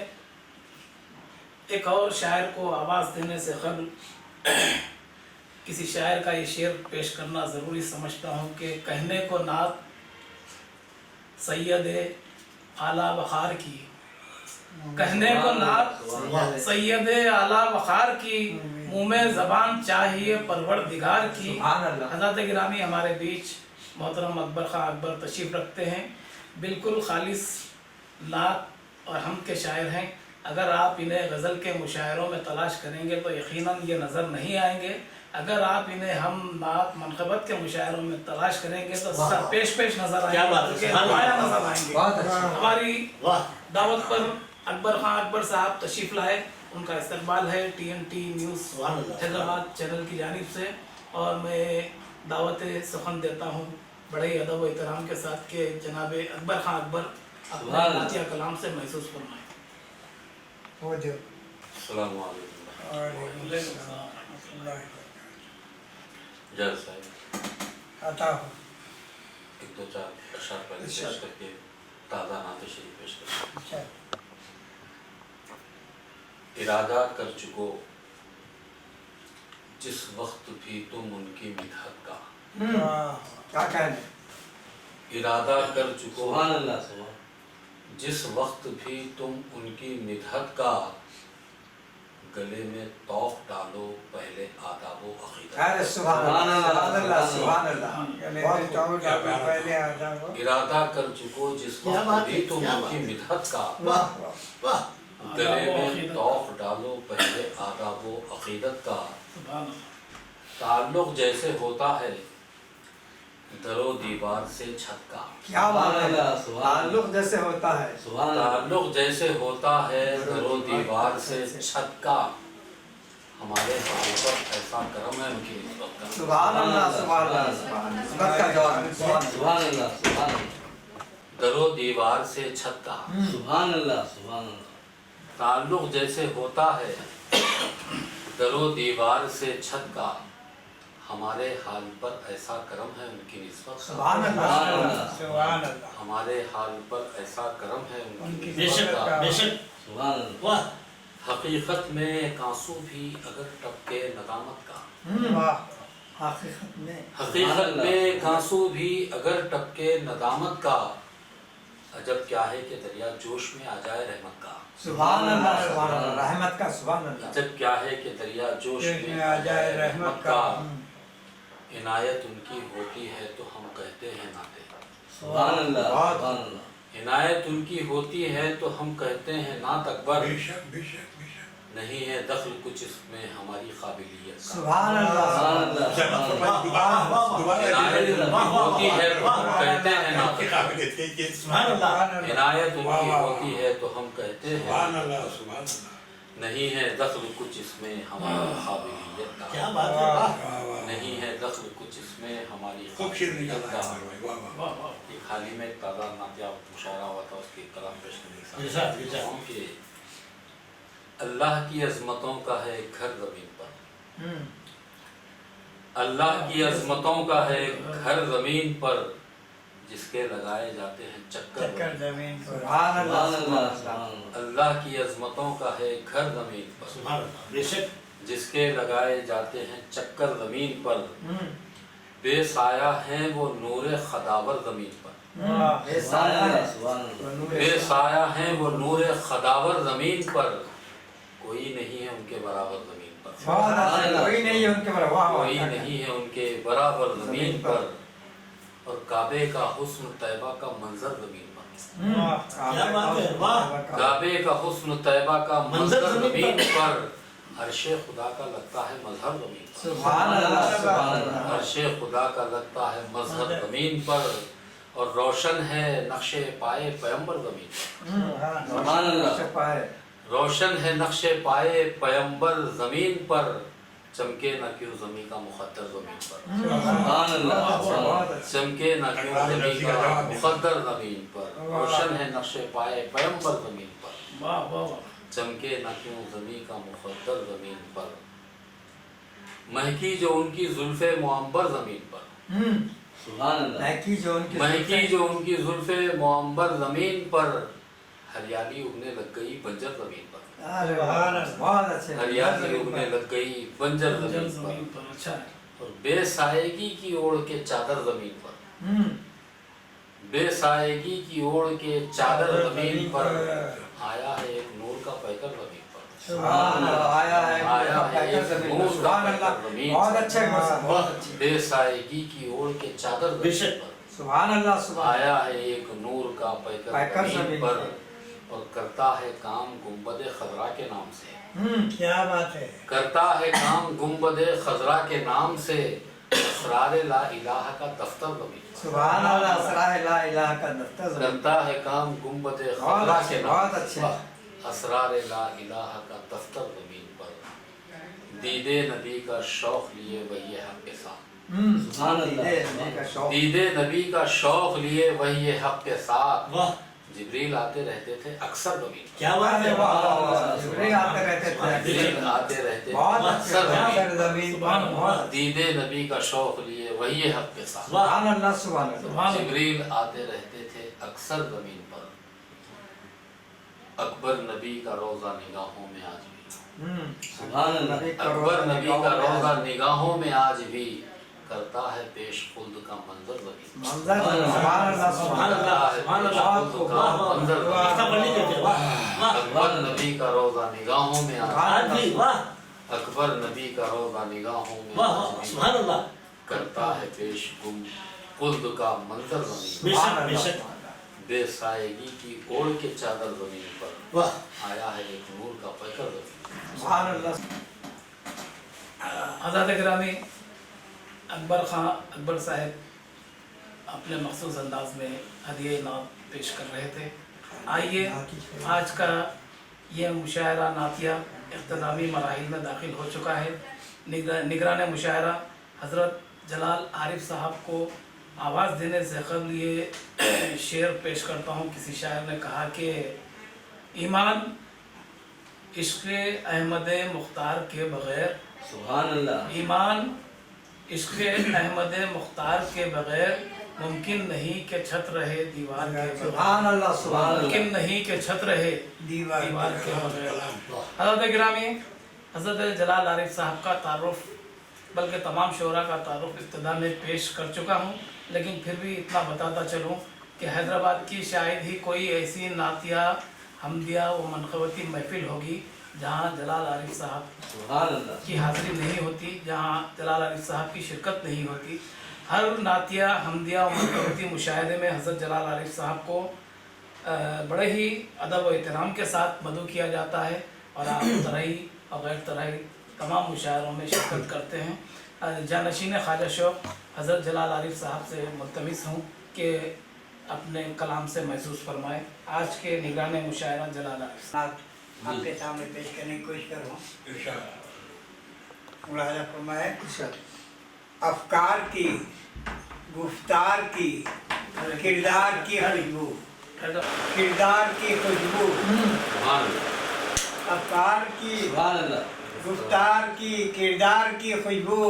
एक और शायर को आवाज़ देने से कबल किसी शायर का ये शेर पेश करना ज़रूरी समझता हूँ कि कहने को नात सैयद आला वखार की, कहने को नात सैयद आला वखार की, मुँह में ज़बान चाहिए परवरदिगार की। हज़रत गिरामी हमारे बीच मोहतरम अकबर खां अकबर तशरीफ़ रखते हैं, बिल्कुल खालिस नात और हम के शायर हैं। अगर आप इन्हें गज़ल के मुशायरों में तलाश करेंगे तो यकीनन ये नज़र नहीं आएंगे। अगर आप इन्हें हम नात मनक़बत के मुशायरों में तलाश करेंगे तो पेश नज़र आएंगे, नज़र आएंगे। हमारी दावत पर अकबर खां अकबर साहब तशरीफ़ लाए, उनका इस्तकबाल है TNT न्यूज़ हैदराबाद चैनल की जानिब से। और मैं दावत सुखन देता हूँ बड़े ही अदब व एहतराम के साथ कि जनाब अकबर खां अकबर अपने नातिया कलाम से महसूस फरमाएँ। अस्सलाम वालेकुम। जज साहब एक दो चार अशआर पहले पेश करके ताज़ा नाते शरीफ पेश करते। इरादा कर चुको जिस वक्त भी तुम उनकी मिदहत का, क्या कहने, इरादा कर चुको सुभान अल्लाह, सुभान। जिस वक्त भी तुम उनकी मिदहत का, गले में तौफ डालो पहले आदाबो अक़ीदा। अरे सुभान अल्लाह, सुभान अल्लाह। इरादा कर चुको जिस वक्त भी तुम उनकी मिदहत का, गले में तौफ डालो पहले आदाब व अकीदत का, ताल्लुक जैसे होता है दरो दीवार से छत का। क्या बात है, सुभान ताल्लुक जैसे होता है, ताल्लुक जैसे होता है दरो दीवार से छत का, हमारे हाल पर ऐसा करम है उनकी निस्बत का। सुभान अल्लाह, सुभान अल्लाह, सुभान अल्लाह। निस्बत का जवाब, सुभान अल्लाह। सुभान अल्लाह, सुभान अल्लाह, दरो दीवार से छत का, सुभान अल्लाह, सुभान अल्लाह, ताल्लुक जैसे होता है दरो दीवार से छत का, हमारे हाल पर ऐसा करम है उनकी निस्बत का। सुभान अल्लाह, सुभान अल्लाह हमारे हाल पर ऐसा करम है उनकी निस्बत बेशक का। बेशक सुभान अल्लाह, वाह हकीकत में एक आंसू भी अगर टपके नदामत का, वाह हकीकत में हकीकत में एक आंसू भी अगर टपके नदामत का, अजब क्या है कि दरिया जोश में आ जाए रहमत का। सुभान अल्लाह, सुभान अल्लाह, रहमत का, सुभान अल्लाह। अजब क्या है कि दरिया जोश में आ जाए रहमत का। इनायत उनकी होती है तो हम कहते हैं नाते, सुभान अल्लाह, सुभान अल्लाह, इनायत उनकी होती है तो हम कहते हैं नात अकबर, बेशक बेशक बेशक नहीं है दखल कुछ इसमें हमारी काबिलियत का। सुभान अल्लाह, सुभान अल्लाह, दोबारा इनायत उनकी होती है तो हम कहते हैं नाते, आपकी काबिलियत के सुभान अल्लाह, इनायत उनकी होती है तो हम कहते सुभान हैं अल्लाह सुभान अल्लाह नहीं है दखल कुछ इसमें हमारी काबिलियत का। क्या बात है, वाह वाह वाह नहीं है दखल कुछ इसमें हमारी खूब शेर निकल काबिलियत रहा है का। हमारे भाई, वाह वाह वाह वाह एक हाल ही में एक ताज़ा नातियाब मुशायरा हुआ था, उसकी कलाम पेश करने इरशाद, इरशाद। कि अल्लाह की अजमतों का है घर ज़मीन पर, अल्लाह की अजमतों का है घर ज़मीन पर, जिसके लगाए जाते हैं चक्कर चक्कर जमीन पर सुभान अल्लाह, सुभान सुभान अल्लाह, अल्लाह। सुभान अल्लाह, अल्लाह की अजमतों का है घर ज़मीन पर, सुभान अल्लाह बेशक जिसके लगाए जाते हैं चक्कर ज़मीन पर, बेसाया हैं वो नूरे खदावर ज़मीन पर, वाह सुभान अल्लाह, सुभान अल्लाह, बेसाया हैं वो नूरे खदावर ज़मीन पर, कोई नहीं है उनके बराबर ज़मीन पर, सुभान अल्लाह, कोई नहीं है उनके बराबर, वाह वाह, कोई नहीं है उनके बराबर ज़मीन पर, और काबे का हुस्न तैबा का मंजर ज़मीन पर, वाह क्या बात है, वाह काबे का हुस्न तैबा का मंजर मंजर ज़मीन ज़मीन पर, अर्शे खुदा का लगता है मजहर ज़मीन पर, सुभान अल्लाह, सुभान अल्लाह। अर्शे खुदा का लगता है मजहर ज़मीन पर, और रोशन है नक्शे पाए पैगंबर ज़मीन पर, सुभान अल्लाह, पाए रोशन है नक्शे पाए पैगंबर ज़मीन पर, चमके न क्यों ज़मीन का मुक़द्दर ज़मीन पर, सुभान अल्लाह, सुभान बहुत अल्लाह, अच्छा। चमके न क्यों ज़मीन का मुक़द्दर ज़मीन पर, रोशन है नक्शे पाए पैगंबर ज़मीन पर, वाह वाह चमके न क्यों ज़मीन का मुक़द्दर ज़मीन पर, महकी जो उनकी जुल्फ़े मुअंबर ज़मीन पर, सुभान अल्लाह, महकी जो उनकी महकी जो उनकी जुल्फ़े मुअंबर ज़मीन पर, हरियाली उगने लग गई बंजर ज़मीन पर, अरे वाह, बहुत अच्छे, हरियाली उगने लग गई बंजर जल ज़मीन जमीन पर, पर अच्छा है। और बेसायगी की ओढ़ के चादर ज़मीन पर, बेसायगी की ओढ़ के चादर ज़मीन पर, आया है एक नूर का पैकर ज़मीन पर, सुभान अल्लाह, आया है आया है पैकर एक ज़मीन पर, नूर का सुभान पैकर अल्लाह, ज़मीन बहुत पर, अच्छे मौसम, बहुत अच्छे, बेसायगी की ओढ़ के चादर ज़मीन बेशक। पर, सुभान अल्लाह, सुभान आया है एक नूर का पैकर पैकर ज़मीन ज़मीन पर, पर। और करता है काम गुंबद खजरा के नाम से, क्या बात है, करता है काम गुंबद खजरा के नाम से, असरार ला इलाह का दफ्तर ज़मीन पर, सुभान अल्लाह, असरार ला इलाहा का दफ्तर ज़मीन करता है काम गुंबद बहुत खजरा अच्छे, के नाम बहुत से, अच्छे। असरार ला इलाह का दफ्तर ज़मीन पर, दीदे नबी का शौक लिए वही हक के साथ, सुभान अल्लाह, दीदे का शौक, दीदे नबी का शौक लिए वही हक के साथ, वाह जिब्रील आते रहते थे अक्सर ज़मीन पर, क्या बात अरे है, वाह, वाह वाह, वाह, जिब्रील आते रहते थे, जिब्रील आते रहते थे बहुत अच्छे, अक्सर ज़मीन पैकर पर, ज़मीन पर, बहुत अच्छे, दीदे नबी का शौक लिए वही हक के साथ, सुभान अल्लाह, सुभान अल्लाह, सुभान अल्लाह। जिब्रील आते रहते थे अक्सर ज़मीन पर, अकबर नबी का रोज़ा निगाहों में आज भी, सुभान अल्लाह, अकबर नबी का रोज़ा निगाहों में आज भी, करता है पेश खुल्द का मंजर ज़मीन पर, मंजर, सुभान अल्लाह, सुभान अल्लाह, सुभान अल्लाह, खुल्द का मंजर ज़मीन पर, इसका पढ़ लीजिए, वाह वाह अकबर नबी का रोज़ा निगाहों में आज, आज भी वाह अकबर नबी का रोज़ा निगाहों में वाह आज वाह भी, सुभान अल्लाह करता है पेश खुल्द का मंजर ज़मीन पर, बेशक बेशक बेसायगी की ओढ़ के चादर जमीन पर वाह आया है एक नूर का पैकर जमीन सुभान अल्लाह। आज़ाद गिरामी अकबर साहब अपने मखसूस अंदाज में हदिया नात पेश कर रहे थे। आइए आज का ये मुशायरा नातिया इख्तितामी मराहिल में दाखिल हो चुका है। निगरान मुशायरा हज़रत जलाल आरिफ साहब को आवाज़ देने से कबल ये शेर पेश करता हूँ। किसी शायर ने कहा कि ईमान इश्क़ अहमद मुख्तार के बग़ैर, सुभान अल्लाह, ईमान इश्क़ अहमद मुख्तार के बग़ैर मुमकिन नहीं कि छत रहे दीवार के बग़ैर। सुभान अल्लाह, सुभान अल्लाह। मुमकिन नहीं कि छत रहे दीवार के बग़ैर। हज़रत गिरामी हज़रत जलाल आरिफ साहब का तारुफ़ बल्कि तमाम शोरा का तारुफ़ इब्तिदा में पेश कर चुका हूँ, लेकिन फिर भी इतना बताता चलूँ कि हैदराबाद की शायद ही कोई ऐसी नातिया हमदिया व मनक़बती महफ़िल होगी जहाँ जलाल आरिफ साहब सुभान अल्लाह, की हाज़िरी नहीं होती, जहाँ जलाल आरिफ साहब की शिरकत नहीं होती। हर नातिया हमदिया और मनक़बती मुशाहिदे में हज़रत जलाल आरिफ साहब को बड़े ही अदब व एहतराम के साथ मदऊ किया जाता है और आप तराई और गैर तराई तमाम मुशायरों में शिरकत करते हैं। जानशीन ख्वाजा शौक़ हज़रत जलाल आरिफ साहब से मुल्तमिस हूँ कि अपने कलाम से महसूस फरमाएँ। आज के निगरान मुशायरा जलाल आरिफ साहब आपके सामने पेश करने की कोशिश करूँ। मुलाहिज़ा फरमाए। अफकार की, गुफ्तार की, किरदार की खुशबू, किरदार की खुशबू, अफकार की, सुभान अल्लाह, गुफ्तार की, किरदार की खुशबू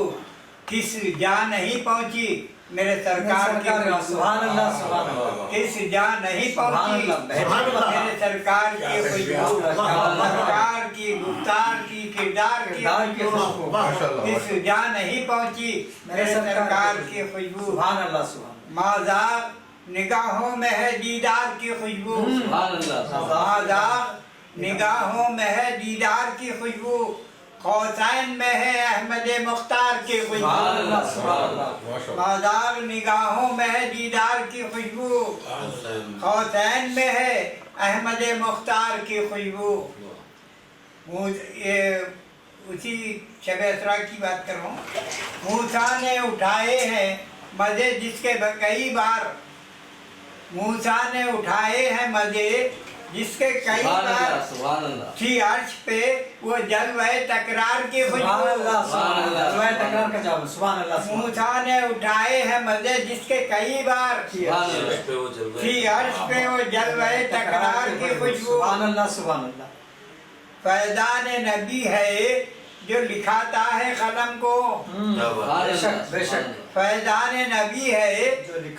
किस जा नहीं पहुंची मेरे सरकार की खुशबू। सुभान अल्लाह, सुभान अल्लाह। किस जा नहीं पहुंची मेरे सरकार की खुशबू, सरकार की, गुफ्तार की, किरदार की खुशबू किस जा नहीं पहुंची मेरे सरकार की खुशबू। सुभान अल्लाह, सुभान। माज़ार निगाहों में है दीदार की खुशबू, सुभान अल्लाह, माज़ार निगाहों में है दीदार की खुशबू, कौसैन में है अहमद मुख्तार की खुशबू। माज़ार निगाहों में है दीदार की खुशबू, कौसैन में है अहमद मुख्तार की खुशबू। ये उसी शब असरा की बात कर रहा हूँ। मूसा ने उठाए हैं मज़े जिसके कई बार, मूसा ने उठाए हैं मज़े जिसके कई बार सुभान अल्लाह, थी अर्श पे वो जलवे तकरार की खुशबू। मूसा ने उठाए हैं मज़े जिसके कई बार थी अर्श पे वो जलवे तकरार की खुशबू। फैज़ान नबी है जो लिखाता है कलम को, फैज़ान नबी है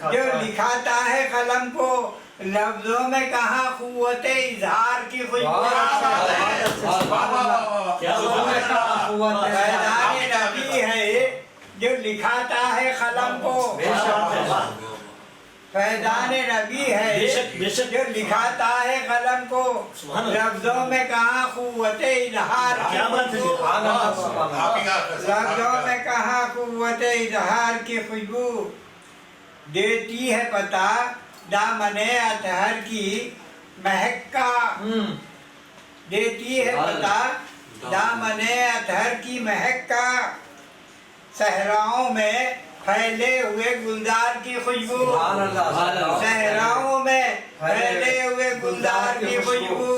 जो लिखाता है कलम को, लफ्जों में कहा कुव्वत इजहार की खुशबू। फैज़ान नबी है जो लिखाता है कलम को, फैज़ान नबी है जो लिखाता है कलम को, लफ्जों में कहा कुव्वत इजहार की खुशबू, लफ्जों में कहा कुव्वत इजहार की खुशबू। देती है पता दामने अतहर की महक का, देती है पता दामने अतहर की महक का, सहराओं में फैले हुए गुलजार की खुशबू, सहराओं में फैले हुए गुलजार की खुशबू।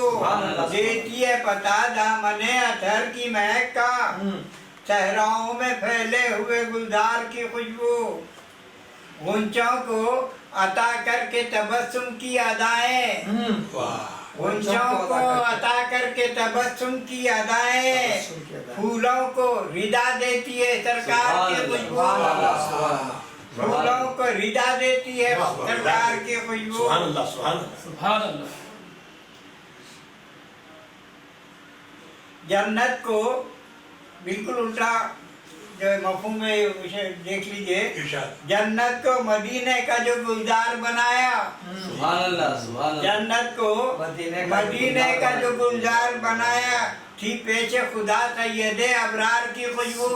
देती है पता दामने अतहर की महक का, सहराओं में फैले हुए गुलजार की खुशबू। गुंचों को अता करके तबस्सुम की अदाएं, गुंचों को अता करके तबस्सुम की अदाएं, फूलों को रिदा देती है सरकार की खुशबू, फूलों को रिदा देती है सरकार की खुशबू। सुभान अल्लाह। जन्नत को बिल्कुल उल्टा जो मफहूम में उसे देख लीजिए। जन्नत को मदीने का जो गुलजार बनाया, सुभान अल्लाह, सुभान अल्लाह, जन्नत को मदीने का जो गुलजार बनाया, थी पेशे खुदा सैयदे अबरार की खुशबू।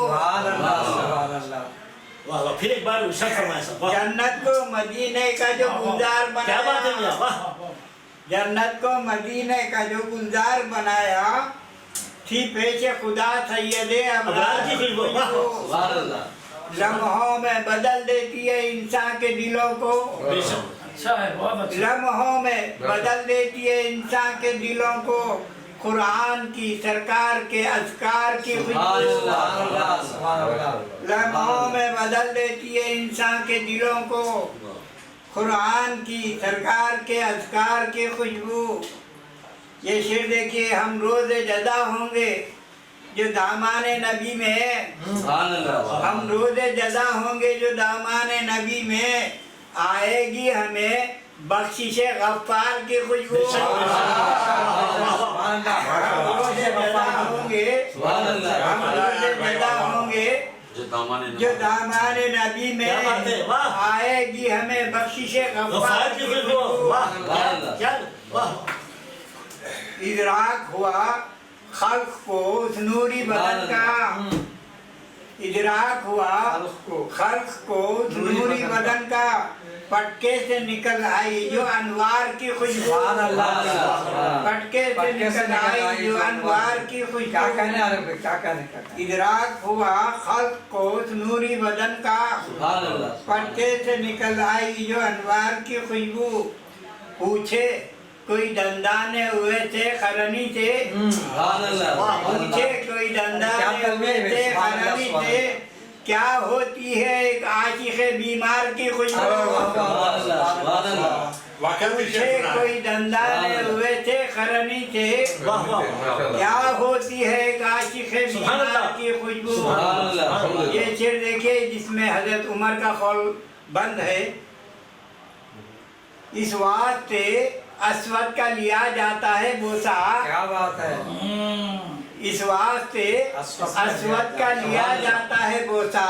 वाह वाह फिर एक बार इरशाद फरमाएं साहब वाह जन्नत को मदीने का जो गुलजार क्या बात है मियां बनाया, वाह जन्नत को मदीने का जो गुलजार बनाया, थी पेश खुदा सैयदे अबरार की खुशबू वाह सुभान अल्लाह लम्हों में बदल देती है इंसान के दिलों को, बेशक अच्छा है, बहुत अच्छा। लम्हों में बदल देती है इंसान के दिलों को, कुरान की सरकार के अज़कार की सुभान खुशबू, अल्लाह सुभान अल्लाह लम्हों में बदल देती है इंसान के दिलों को, कुरान की सरकार के अज़कार की खुशबू। ये शेर देखिए, हम रोज़ जदा होंगे जो दामाने नबी में है, सुभान अल्लाह हम रोज़ जदा होंगे जो दामाने नबी में, आएगी हमें बख्शिश गफ्फार की खुशबू। रोज़ जदा होंगे, सुभान अल्लाह हम रोज़ जदा होंगे जो दामाने जो दामाने नबी में क्या बात है, वाह। आएगी हमें बख्शिश गफार गफ्फार की की खुशबू खुशबू। वाह क्या वाह इदराक हुआ खल्क को उस नूरी बदन का, इदराक हुआ खल्क को उस नूरी बदन का, पटके से निकल आई जो अनवार की खुशबू, पटके से निकल आई जो अनवार की खुशबू। क्या कहने आ रहे, क्या कहने का इदराक हुआ खल्क को उस नूरी बदन का, सुभान अल्लाह पटके से निकल आई जो अनवार की खुशबू। पूछे कोई दंदाने हुए थे खरनी से, सुभान अल्लाह पूछे कोई दंदाने हुए थे खरनी से, क्या होती है एक आशिक़ बीमार की खुशबू। सुभान अल्लाह वाकई में पूछे शेर सुना है। कोई दंदाने हुए थे खरनी से, वाह वाह क्या होती है एक आशिक़ बीमार की खुशबू। सुभान अल्लाह ये शेर देखिए जिसमें हजरत उमर का कौल बंद है, इस वास्ते अस्वद का लिया जाता है बोसा, क्या बात है। इस वास्ते अस्वद का लिया जाता है बोसा,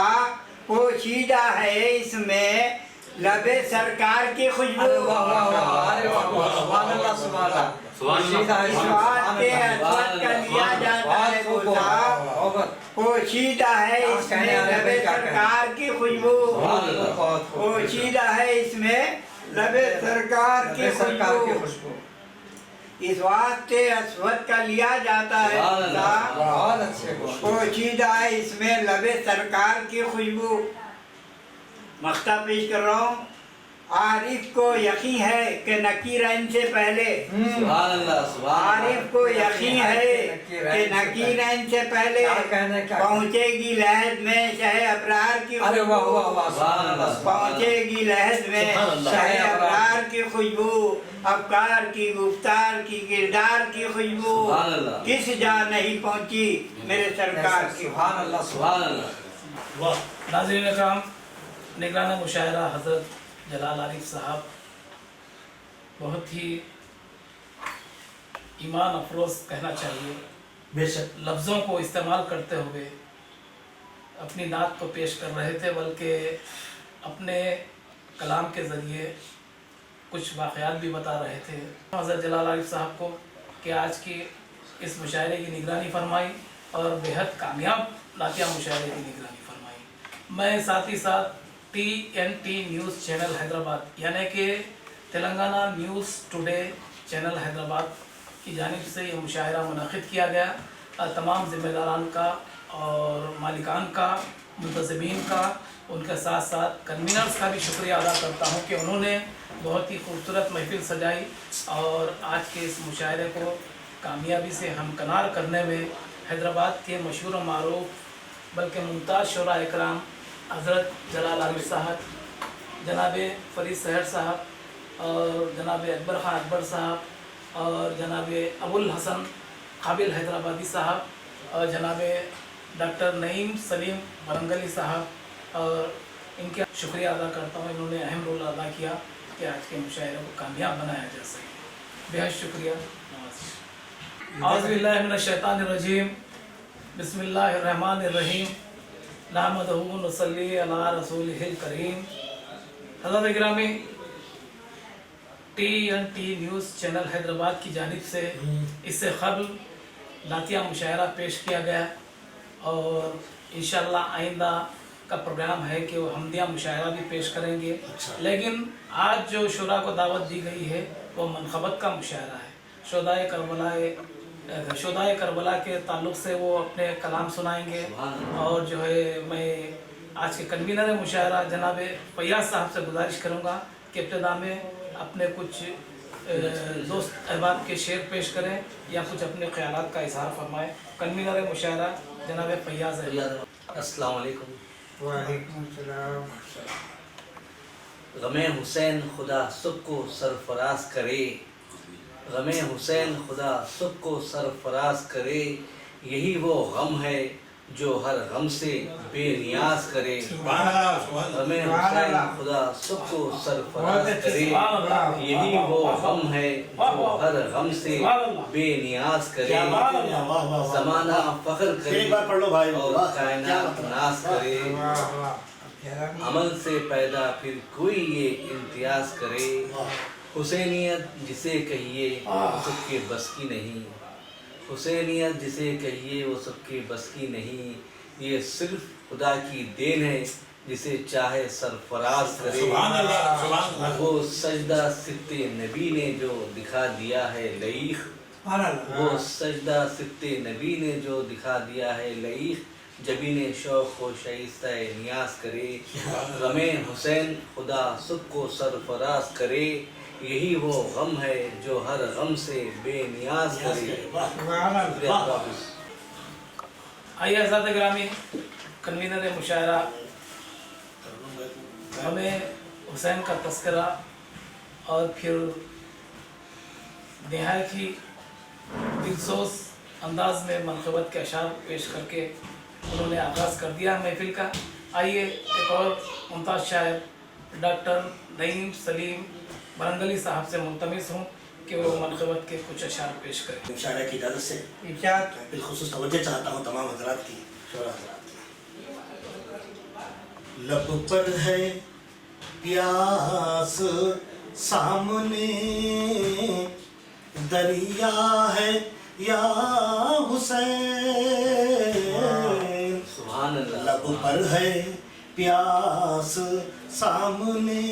पोशीदा है इसमें लबे सरकार की खुशबू। अरे वाह वाह वाह, अरे वाह वाह, सुभान अल्लाह सुभान अल्लाह। सुभान अल्लाह। सीधा है, इस सुभान वास्ते अल्लाह। अस्वद का लिया जाता है बोसा, बहुत पोशीदा है इसमें लबे सरकार की खुशबू। बहुत पोशीदा है इसमें लबे सरकार की सरकार की खुशबू। खुशबू। इस वास्ते अस्वद का लिया जाता है सुभान अल्लाह। बोसा, बहुत अच्छे बहुत। पोशीदा है इसमें लबे सरकार की खुशबू। मख्ता पेश कर रहा हूँ, आरिफ को यकीन है कि नकीरा इनसे पहले, सुभान अल्लाह सुभान आरिफ को यकीन है कि नकीरा इनसे पहले क्या कहने का। पहुँचेगी लहद में शहे अबरार की अरे वाह वाह खुशबू। वाह, सुभान अल्लाह पहुँचेगी लहद में सुभान अल्लाह। शहे अबरार की खुशबू, अफकार की गुफ्तार की किरदार की खुशबू। सुभान अल्लाह किस जा नहीं पहुँची मेरे सरकार की। सुभान अल्लाह सुभान अल्लाह वाह नाज़रीन इकराम, निगरान मुशायरा हज़रत जलाल आरिफ साहब बहुत ही ईमान अफरोज़ कहना चाहिए, बेशक लफ्ज़ों को इस्तेमाल करते हुए अपनी नात को पेश कर रहे थे, बल्कि अपने कलाम के ज़रिए कुछ वाक़यात भी बता रहे थे। हज़रत जलाल आरिफ साहब को कि आज की इस मुशायरे की निगरानी फरमाई और बेहद कामयाब नातिया मुशायरे की निगरानी फरमाई। मैं साथ ही साथ TNT न्यूज़ चैनल हैदराबाद यानी कि Telangana news today channel Hyderabad की जानिब से ये मुशायरा मुनक़िद किया गया। तमाम ज़िम्मेदारान का और मालिकान का, मुंतज़मीन का, उनके साथ साथ कन्वीनर्स का भी शुक्रिया अदा करता हूँ कि उन्होंने बहुत ही खूबसूरत महफिल सजाई और आज के इस मुशायरे को कामयाबी से हमकनार करने में हैदराबाद के मशहूर व मारूफ बल्कि मुमताज़ शोरा इकराम हज़रत जलाल आरिफ साहब, जनाब फरीद सहर साहब और जनाब अकबर ख़ान अकबर साहब और जनाब अबुल हसन काबिल हैदराबादी साहब और जनाब डॉक्टर नईम सलीम वरंगली साहब और इनके शुक्रिया अदा करता हूँ। इन्होंने अहम रोल अदा किया कि आज के मुशायरे को कामयाब बनाया जा सके। बेहद शुक्रिया। औज़ुबिल्लाहि मिनश्शैतानिर्रजीम, बिस्मिल्लाहिर्रहमानिर्रहीम, नहमदुहु व नसल्ली अला रसूलिहिल करीम। हज़रत गिरामी, TNT न्यूज़ चैनल हैदराबाद की जानिब से इससे क़ब्ल नातिया मुशायरा पेश किया गया और इंशाअल्लाह आइंदा का प्रोग्राम है कि वो हमदिया मुशायरा भी पेश करेंगे। लेकिन आज जो शुरा को दावत दी गई है वो मनखबत का मुशायरा है। शुहदाए करबला के ताल्लुक़ से वो अपने कलाम सुनाएंगे। और जो है मैं आज के कन्वीनर मुशायरा जनाब फैयाज साहब से गुजारिश करूँगा कि इब्तिदा में अपने कुछ दोस्त अहबाब के शेर पेश करें या कुछ अपने ख्यालात का इजहार फरमाएं। कन्वीनर मुशायरा जनाब फैयाज है। अस्सलाम वालेकुम। वालेकुम सलाम। गमे हुसैन खुदा सबको सरफराज करे, गमे हुसैन खुदा सबको सरफराज करे, यही वो गम है जो हर गम से बेनियाज करे। गमे हुसैन खुदा सबको सरफराज करे, यही वो गम है जो हर गम से बेनियाज करे। ज़माना फख्र करे एक बार पढ़ लो भाई। और कायनात नाज करे, अमल से पैदा फिर कोई ये इम्तियाज करे। हुसैनियत जिसे कहिए वो सबके बस की नहीं, हुसैनियत जिसे कहिए वो सबके बस की नहीं, ये सिर्फ खुदा की देन है जिसे चाहे सरफराज करे। वो सजदा सित्ते नबी ने जो दिखा दिया है लईख, वो सजदा सित्ते नबी ने जो दिखा दिया है लईख, जबीने शौक़ व शाइस्ता नियाज करे। गमे हुसैन खुदा सबको सरफराज करे, यही वो गम है जो हर गम से बेनियाज करे। आइए आज़ाद ग्रामी कन्वीनर मुशायरा हमें हुसैन का तस्करा और फिर नहायत ही दिलसोज अंदाज में मनक़बत के अशार पेश करके उन्होंने आगाज़ कर दिया महफिल का। आइए एक और मुमताज़ शायर डॉक्टर नईम सलीम बरंगली साहब से मुल्तमिस हूँ कि वो मनक़बत के कुछ अशार पेश करें। मुशायरा की इजाज़त से बिलखुसूस तवज्जो चाहता हूँ तमाम हज़रात की, शोरा हज़रात की। लब पर है प्यास सामने, दरिया है या हुसैन। सुभान अल्लाह। लब पर है प्यास सामने,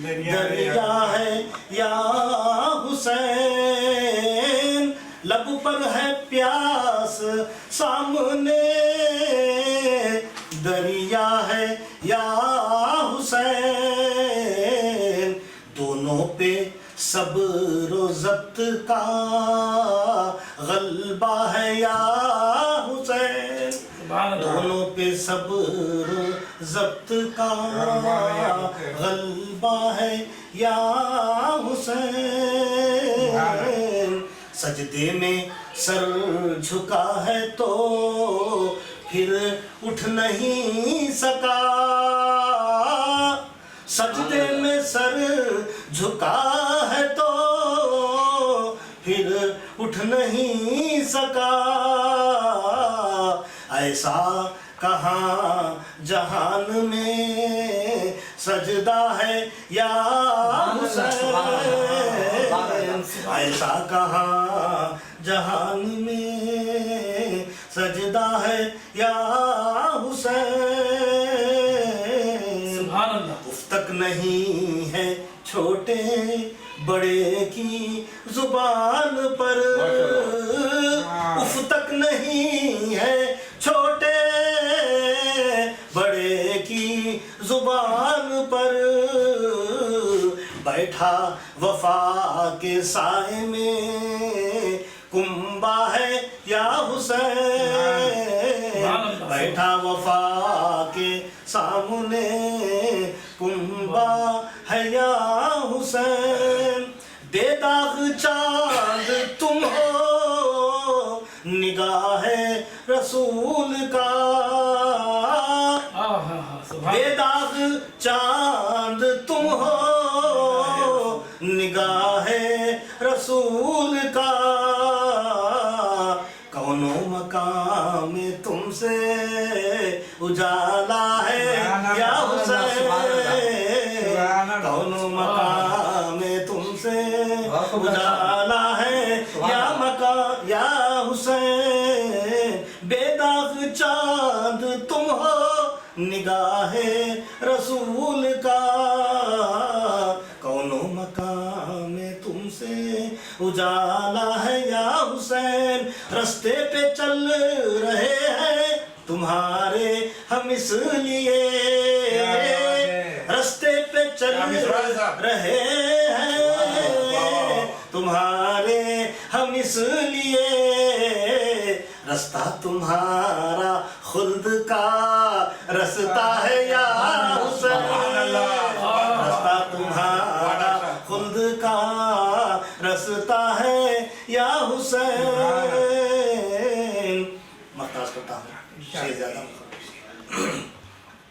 दरिया है या हुसैन। लब पर है प्यास सामने, दरिया है या हुसैन। दोनों पे सब्र व ज़ब्त का गलबा है या हुसैन। दोनों पे सब्र ज़ब्त का गलबा है या हुसैन। सजदे में सर झुका है तो फिर उठ नहीं सका, सजदे में सर झुका है तो फिर उठ नहीं सका। ऐसा कहाँ जहान में सजदा है या हुसैन। ऐसा कहाँ जहान में सजदा है या हुसैन। उफ तक नहीं है छोटे बड़े की जुबान पर, उफ तक नहीं है छोटे बड़े की जुबान पर। बैठा वफा के साए में कुंबा है या हुसैन। बैठा वफा के सामने कुंबा है या हुसैन। बेदाग चांद तुम हो निगाह रसूल का, बेदाग चांद तुम हो निगाह रसूल का। कौनो मकाम में तुमसे उजाला है या हुसैन। कौनो मकाम में तुमसे उजाला है या हुसैन। बेदाग चांद तुम हो निगाह रसूल का, कौनो मकाम में तुमसे उजाला है या हुसैन, रस्ते पे चल रहे हैं तुम्हारे हम इसलिए, रस्ते पे चल रहे हैं तुम्हारे हम इसलिए, रास्ता तुम्हारा खुल्द का रास्ता है या हुसैन, रास्ता तुम्हारा खुल्द का रास्ता है या हुसैन। मख्तार करता हूँ शेर ज्यादा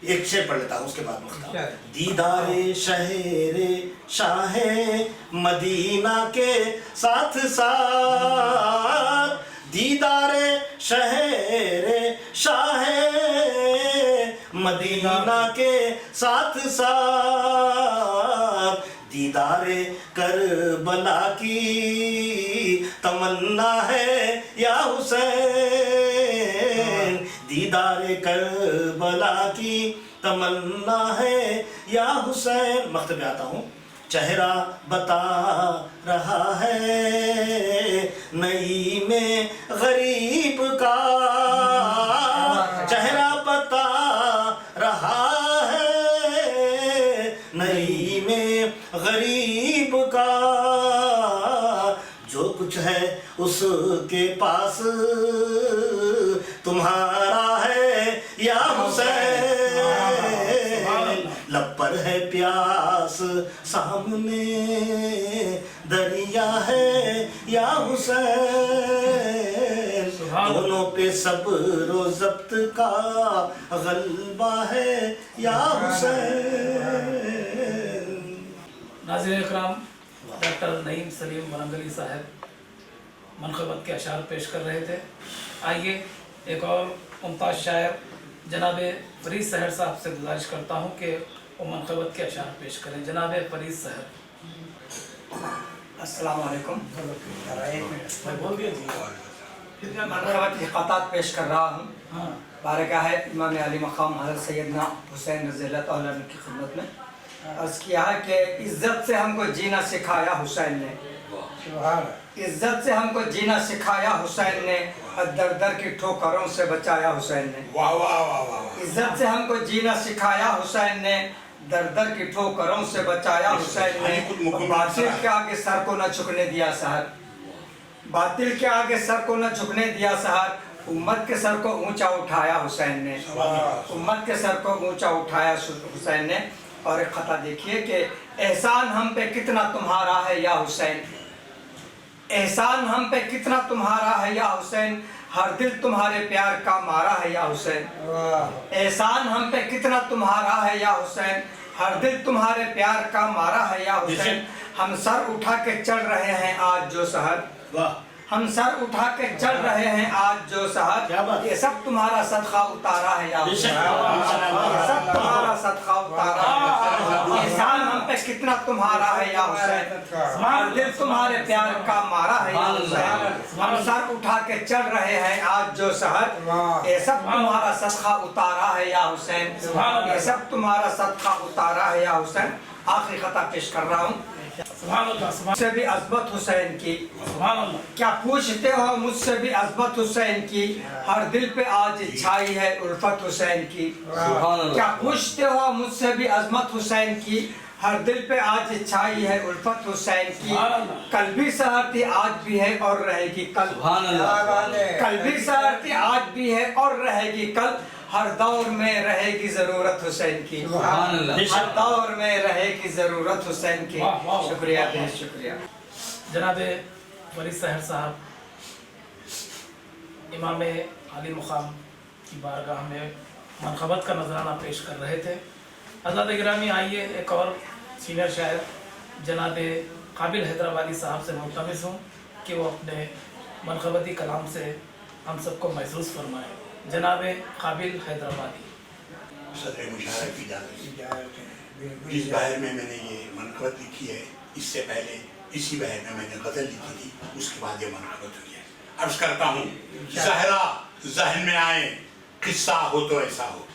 एक शेर पढ़ लेता हूँ उसके बाद मुख्तार। दीदारे शहरे शाहे मदीना के साथ साथ, दीदारे शहरे शाहे मदीना के साथ साथ, दीदारे करबला की तमन्ना है या हुसैन, दीदारे करबला की तमन्ना है या हुसैन। मख्तब में आता हूँ। चेहरा बता रहा है नई में गरीब का, चेहरा बता रहा है नई में गरीब का, जो कुछ है उसके पास तुम्हारा है या हुसैन, लब पर है प्यास सामने दरिया है या हुसैन, दोनों पे सब्र ज़ब्त का गलबा है या हुसैन। नाज़रीन इकराम, डॉक्टर नईम सलीम वरंगली साहब मनक़बत के अशार पेश कर रहे थे। आइए एक और मुमताज़ शायर जनाब फरीद सहर साहब से गुजारिश करता हूँ कि वो मनक़बत के अशार पेश करें। जनाब फरीद सहर। अस्सलाम वालेकुम। मैं बोल दिया जी। मनक़बत की ख़तात पेश कर रहा हूँ। हाँ, बारगाह है इमाम अली मक़ाम हज़रत सैयदना हुसैन रज़ी अल्लाह तआला अन्हु की खिदमत में अर्ज़ किया है कि इज़्ज़त से हमको जीना सिखाया हुसैन ने, इज़्ज़त से हमको जीना सिखाया हुसैन ने, दर दर की ठोकरों से बचाया हुसैन ने। वाह वाह वाह वाह। इज़्ज़त से हमको जीना सिखाया हुसैन ने, दर दर की ठोकरों से बचाया हुसैन ने, बातिल के आगे सर को न झुकने दिया सहर, बातिल के आगे सर को न झुकने दिया सहर, उम्मत के सर को ऊंचा उठाया हुसैन ने, उम्मत के सर को ऊंचा उठाया हुसैन ने। और एक खता देखिए कि एहसान हम पे कितना तुम्हारा है या हुसैन, एहसान हम पे कितना तुम्हारा है या हुसैन, हर दिल तुम्हारे प्यार का मारा है या हुसैन, एहसान हम पे कितना तुम्हारा है या हुसैन, हर दिल तुम्हारे प्यार का मारा है या हुसैन, हम सर उठा के चल रहे हैं आज जो सहर, हम सर उठा के चल रहे हैं आज जो सहर, ये सब तुम्हारा सदका उतारा है या हुसैन, ये सब तुम्हारा सदका उतारा है, एहसान हम पे कितना तुम्हारा है या हुसैन, हर दिल तुम्हारे प्यार का मारा है या हुसैन, हम सर उठा के चल रहे हैं आज जो सहर, ये सब तुम्हारा सदका उतारा है या हुसैन, ये सब तुम्हारा सदका उतारा है या हुसैन। आखिरी खता पेश कर रहा हूँ। मुझसे भी अज़मत हुसैन की, क्या पूछते हो मुझसे भी अज़मत हुसैन की, हर दिल पे आज छाई है उल्फत हुसैन की, क्या पूछते हो मुझसे भी अज़मत हुसैन की, हर दिल पे आज छाई है उल्फत हुसैन की, कल भी सहर थी आज भी है और रहेगी कल, कल भी सहर थी आज भी है और रहेगी कल, हर दौर में रहेगी जरूरत हुसैन की, हर दौर में रहेगी जरूरत हुसैन की। शुक्रिया, बहुत शुक्रिया। जनाब फरीद सहर साहब इमाम अली मक़ाम की बारगाह में मनक़बत का नजराना पेश कर रहे थे। हज़रात गिरामी, आइए एक और सीनियर शायर जनाब काबिल हैदराबादी साहब से मुल्तमिस हूँ कि वो अपने मनक़बती कलाम से हम सबको महसूस फरमाएँ। जनाब काबिल हैदराबादी। सदर मुशायरा की इजाज़त है। इस बहर में मैंने ये मनक़बत लिखी है, इससे पहले इसी बहर में मैंने गज़ल लिखी थी, उसके बाद ये मनक़बत हुई है। अर्ज़ करता हूँ, ज़हरा ज़हन में आए किस्सा हो तो ऐसा हो,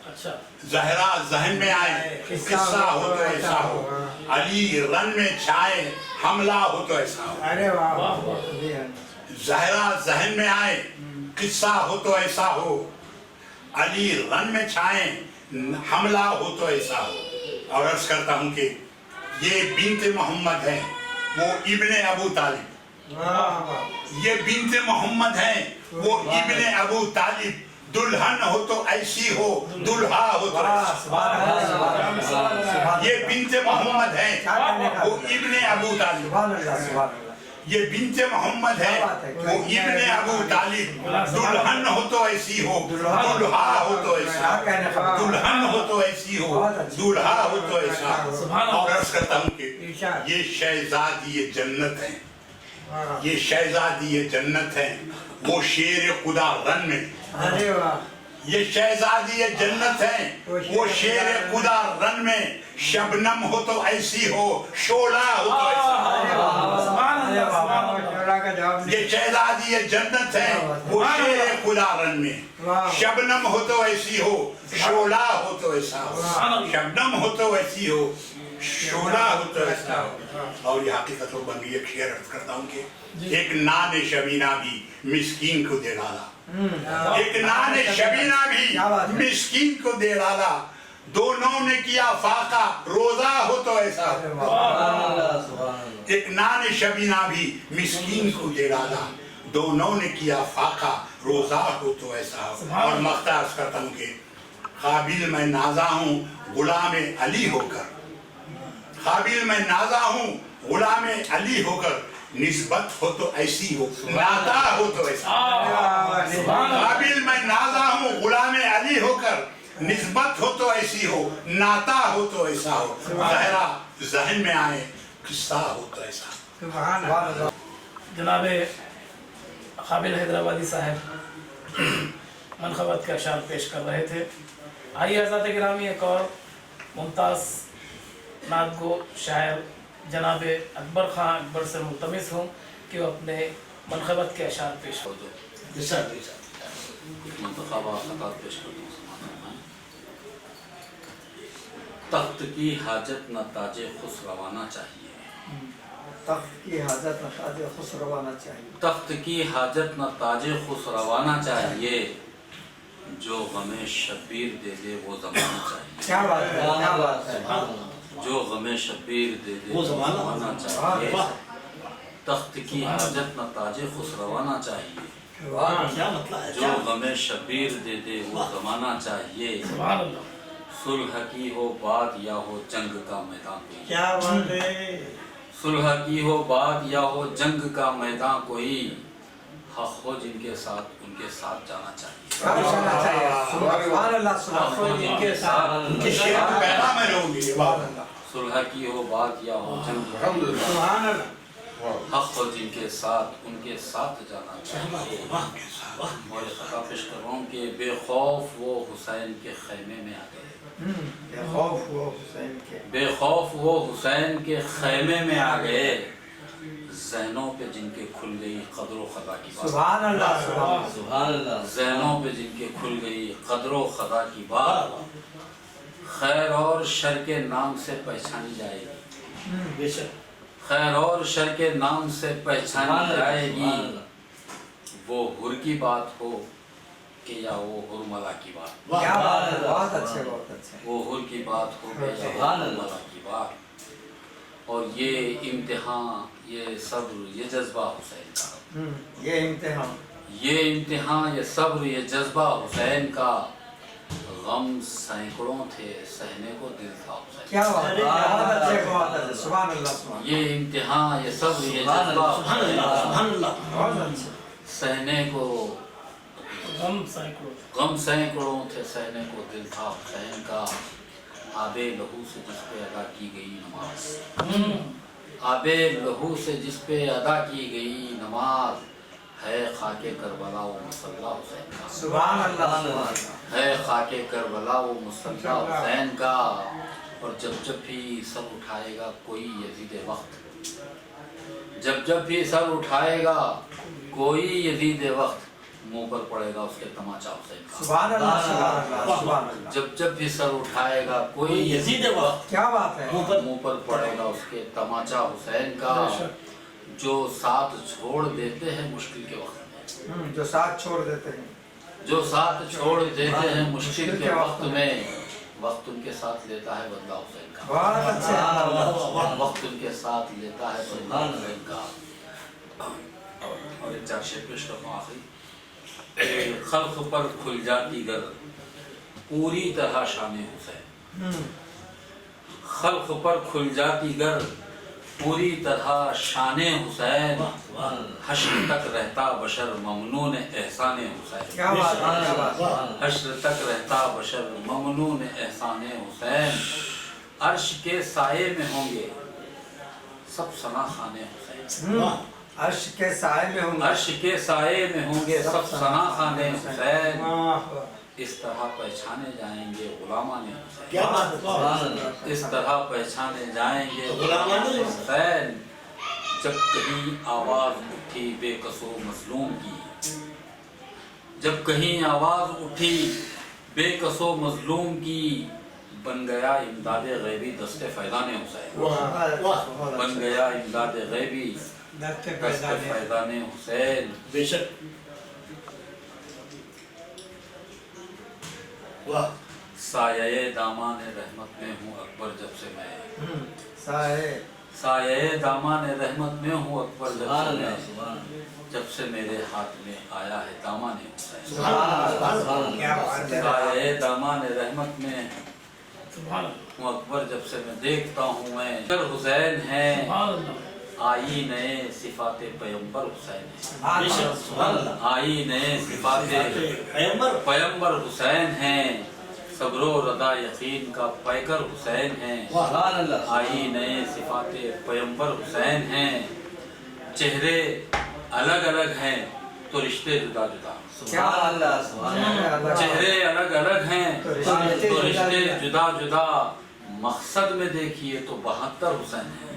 अच्छा जहरा जहन में आए किस्सा हो तो ऐसा हो, अली रन में छाए हमला हो तो ऐसा हो। अरे वाह वाह, वाह। जहरा जहन में आए किस्सा हो तो ऐसा हो, अली रन में छाए हमला हो तो ऐसा हो। और अर्ज करता हूँ कि ये बिन्ते मोहम्मद है, वो इब्ने अबू तालिब। ये बिन्ते मोहम्मद है, वो इब्ने अबू तालिब। दुल्हन हो तो ऐसी हो, दुल्हा हो तो ऐसा। ये बिन्ते मोहम्मद है, वो इब्ने अबू तालिब। ये बिन्ते मोहम्मद है, वो इब्ने अबू तालिब। दुल्हन हो तो ऐसी हो, दुल्हा हो तो ऐसा। दुल्हन हो तो ऐसी हो, दुल्हा हो तो ऐसा। और अर्ज करता हूँ कि ये शहजादी ये जन्नत है, ये शहजादी ये जन्नत है, वो शेर खुदा रन में। अरे वाह ये शहजादी ये जन्नत है, वो शेर खुदा रन में। शबनम हो तो ऐसी हो, शोला हो तो ऐसा। ये शहजादी ये जन्नत है, वो शेर खुदा रन में। शबनम हो तो ऐसी हो, शोला हो तो ऐसा हो। शबनम हो तो ऐसी हो, शोला हो तो ऐसा हो। और ये हकीकत बन गई। एक शेर अर्ज करता हूँ कि एक नान शबीना भी मिस्कीन को दे डाला, एक नान शबीना भी मिस्कीन को दे डाला। दोनों ने किया फाका, रोजा हो तो ऐसा हो। एक नान शबीना भी मिस्कीन को दे डाला, दोनों ने किया फाका, रोजा हो तो ऐसा हो। और मख्तार करता हूँ कि काबिल मैं नाजा हूँ गुलाम अली होकर, काबिल मैं नाजा हूँ गुलाम अली होकर। निस्बत हो तो ऐसी हो, नाता हो तो ऐसा। काबिल मैं नाजा हूँ गुलाम अली होकर, निस्बत हो तो ऐसी हो, नाता हो तो ऐसा हो। जहरा जहन में आए किस्सा हो तो ऐसा। जनाब काबिल हैदराबादी साहब मनखबत के अशार पेश कर रहे थे। आइए हज़रात गिरामी एक और मुमताज़ नात गो शायर जनाब अकबर खां अकबर से मुल्तमिस हूँ कि वो अपने मनखबत के अशार पेश हो। तख्त की हाजत न ताजे खुश रवाना चाहिए, तख्त की हाजत न ताजे खुश रवाना चाहिए। तख्त की हाजत न ताजे खुश रवाना चाहिए, जो गमे शब्बीर दे दे वो जमाना चाहिए। क्या बात है, क्या बात है। जो गमे शब्बीर दे दे वो जमाना चाहिए। तख्त की हाजत न ताजे खुश रवाना चाहिए, क्या मतलब है? जो गमे शब्बीर दे दे वो जमाना चाहिए। सुलह की हो बात या हो जंग का मैदान कोई, क्या बात है? सुलह की हो बात या हो जंग का मैदान कोई, हक हो जिनके साथ उनके साथ जाना चाहिए। सुभान अल्लाह, हक हो जिनके साथ ये शेर तो पैगाम है लोगों के लिए। वाह। सुलह की हो बात या हो जंग, सुभान अल्लाह। हक हो जिनके साथ उनके साथ जाना चाहिए। और खता पेश कर रहा हूँ कि बेखौफ वो हुसैन के खैमे में आ गए, बेखौफ वो हुसैन के, बेखौफ वो हुसैन के खैमे में आ गए। ज़हनों पे जिनके खुल गई क़द्र ख़दा की बात, सुभान अल्लाह, सुभान अल्लाह। ज़हनों पे जिनके खुल गई क़द्र ख़दा की बात, खैर और शर के नाम से पहचानी जाएगी। बेशक खैर और शर के नाम से पहचानी जाएगी। वो हुर की बात हो कि या वो हुरमला की बात, क्या बात है। बहुत अच्छे, बहुत अच्छे। वो हुर की बात हो कि या सुभान अल्लाह। हुरमला की बात। और ये इम्तिहान, ये सब्र, ये जज्बा हुसैन का, ये इम्तिहान, ये इम्तिहान, ये सब्र, ये जज्बा हुसैन का। गम सैकड़ों थे सहने को दिल था हुसैन। क्या बात है। बहुत अच्छे, बहुत अच्छे। सुभान अल्लाह, सुभान ये इम्तिहान, ये सब्र, ये जज्बा सुभान हुसैन अल्लाह, का। सुभान अल्लाह। बहुत अच्छे। सहने को गम सैकड़ों गम सैकड़ों थे सहने को दिल था हुसैन का। आबे लहू से जिस पे अदा की गई नमाज, आबे लहू से जिस पे अदा की गई नमाज, है खाके करबला वो मुसल्ला हुसैन का। सुभान अल्लाह, सुभान अल्लाह। है खाके करबला वो मुसल्ला हुसैन का। और जब भी सर उठाएगा कोई यजीद वक्त, जब भी सर उठाएगा कोई यजीद वक्त, मुंह पर पड़ेगा उसके तमाचा हुसैन का। सुभान अल्लाह, सुभान अल्लाह, सुभान अल्लाह। जब जब भी सर उठाएगा कोई यजीद है वो। क्या बात है। मुंह पर पड़ेगा उसके तमाचा हुसैन का, जो साथ छोड़ देते हैं मुश्किल के वक्त में, जो साथ छोड़ देते हैं, जो साथ छोड़ देते हैं मुश्किल के वक्त में, वक्त उनके साथ लेता है बंदा हुसैन का। बहुत अच्छे। वक्त उनके साथ लेता है बंदा हुसैन का। और एक चार शेर पेश करता हूँ आखिरी। खल्क पर खुल जाती गर पूरी तरह शान हुसैन, खल्क पर खुल जाती गर पूरी तरह शान हुसैन, हश्र तक रहता बशर ममनून एहसान हुसैन। क्या बात है, क्या बात है। हश्र तक रहता बशर ममनून एहसान हुसैन, अर्श के साये में होंगे सब सना खाने हुसैन। अर्श के साए में होंगे, अर्श के साये में होंगे सब सना खाने हुसैन, वाह। इस तरह पहचाने जाएंगे गुलामाने हुसैन। क्या बात है। इस तरह पहचाने जाएंगे गुलामाने हुसैन, जब कहीं आवाज उठी बेकसो मजलूम की, जब कहीं आवाज उठी बेकसो मजलूम की, बन गया इमदाद गैबी दस्ते फैजाने हुसैन, बन गया इमदाद गैबी दस्ते दस्ते फैजाने हुसैन। बेशक। वाह। साये दामान रहमत में हूँ अकबर जब से मैं, साए साये दामान रहमत में हूँ अकबर जब सुभान से अल्लाह, मैं, सुभान अल्लाह। जब से मेरे हाथ में आया है दामान हुसैन। क्या बात है। साये दामान रहमत में सुभान हूँ अकबर जब से मैं, देखता हूँ मैं अगर हुसैन है, अल्लाह। आई नए सिफाते पैगंबर हुसैन है, बेशक। सुभान अल्लाह। आई नए सिफाते पैगंबर। पैगंबर हुसैन हैं, सब्रो रदा यकीन का पैकर हुसैन हैं, सुभान अल्लाह। आई नए सिफाते पैगंबर हुसैन हैं, चेहरे अलग अलग हैं तो रिश्ते जुदा जुदा, सुभान अल्लाह, सुभान अल्लाह। चेहरे अलग अलग हैं तो रिश्ते तो रिश्ते जुदा-जुदा। जुदा जुदा, मकसद में देखिए तो 72 हुसैन हैं,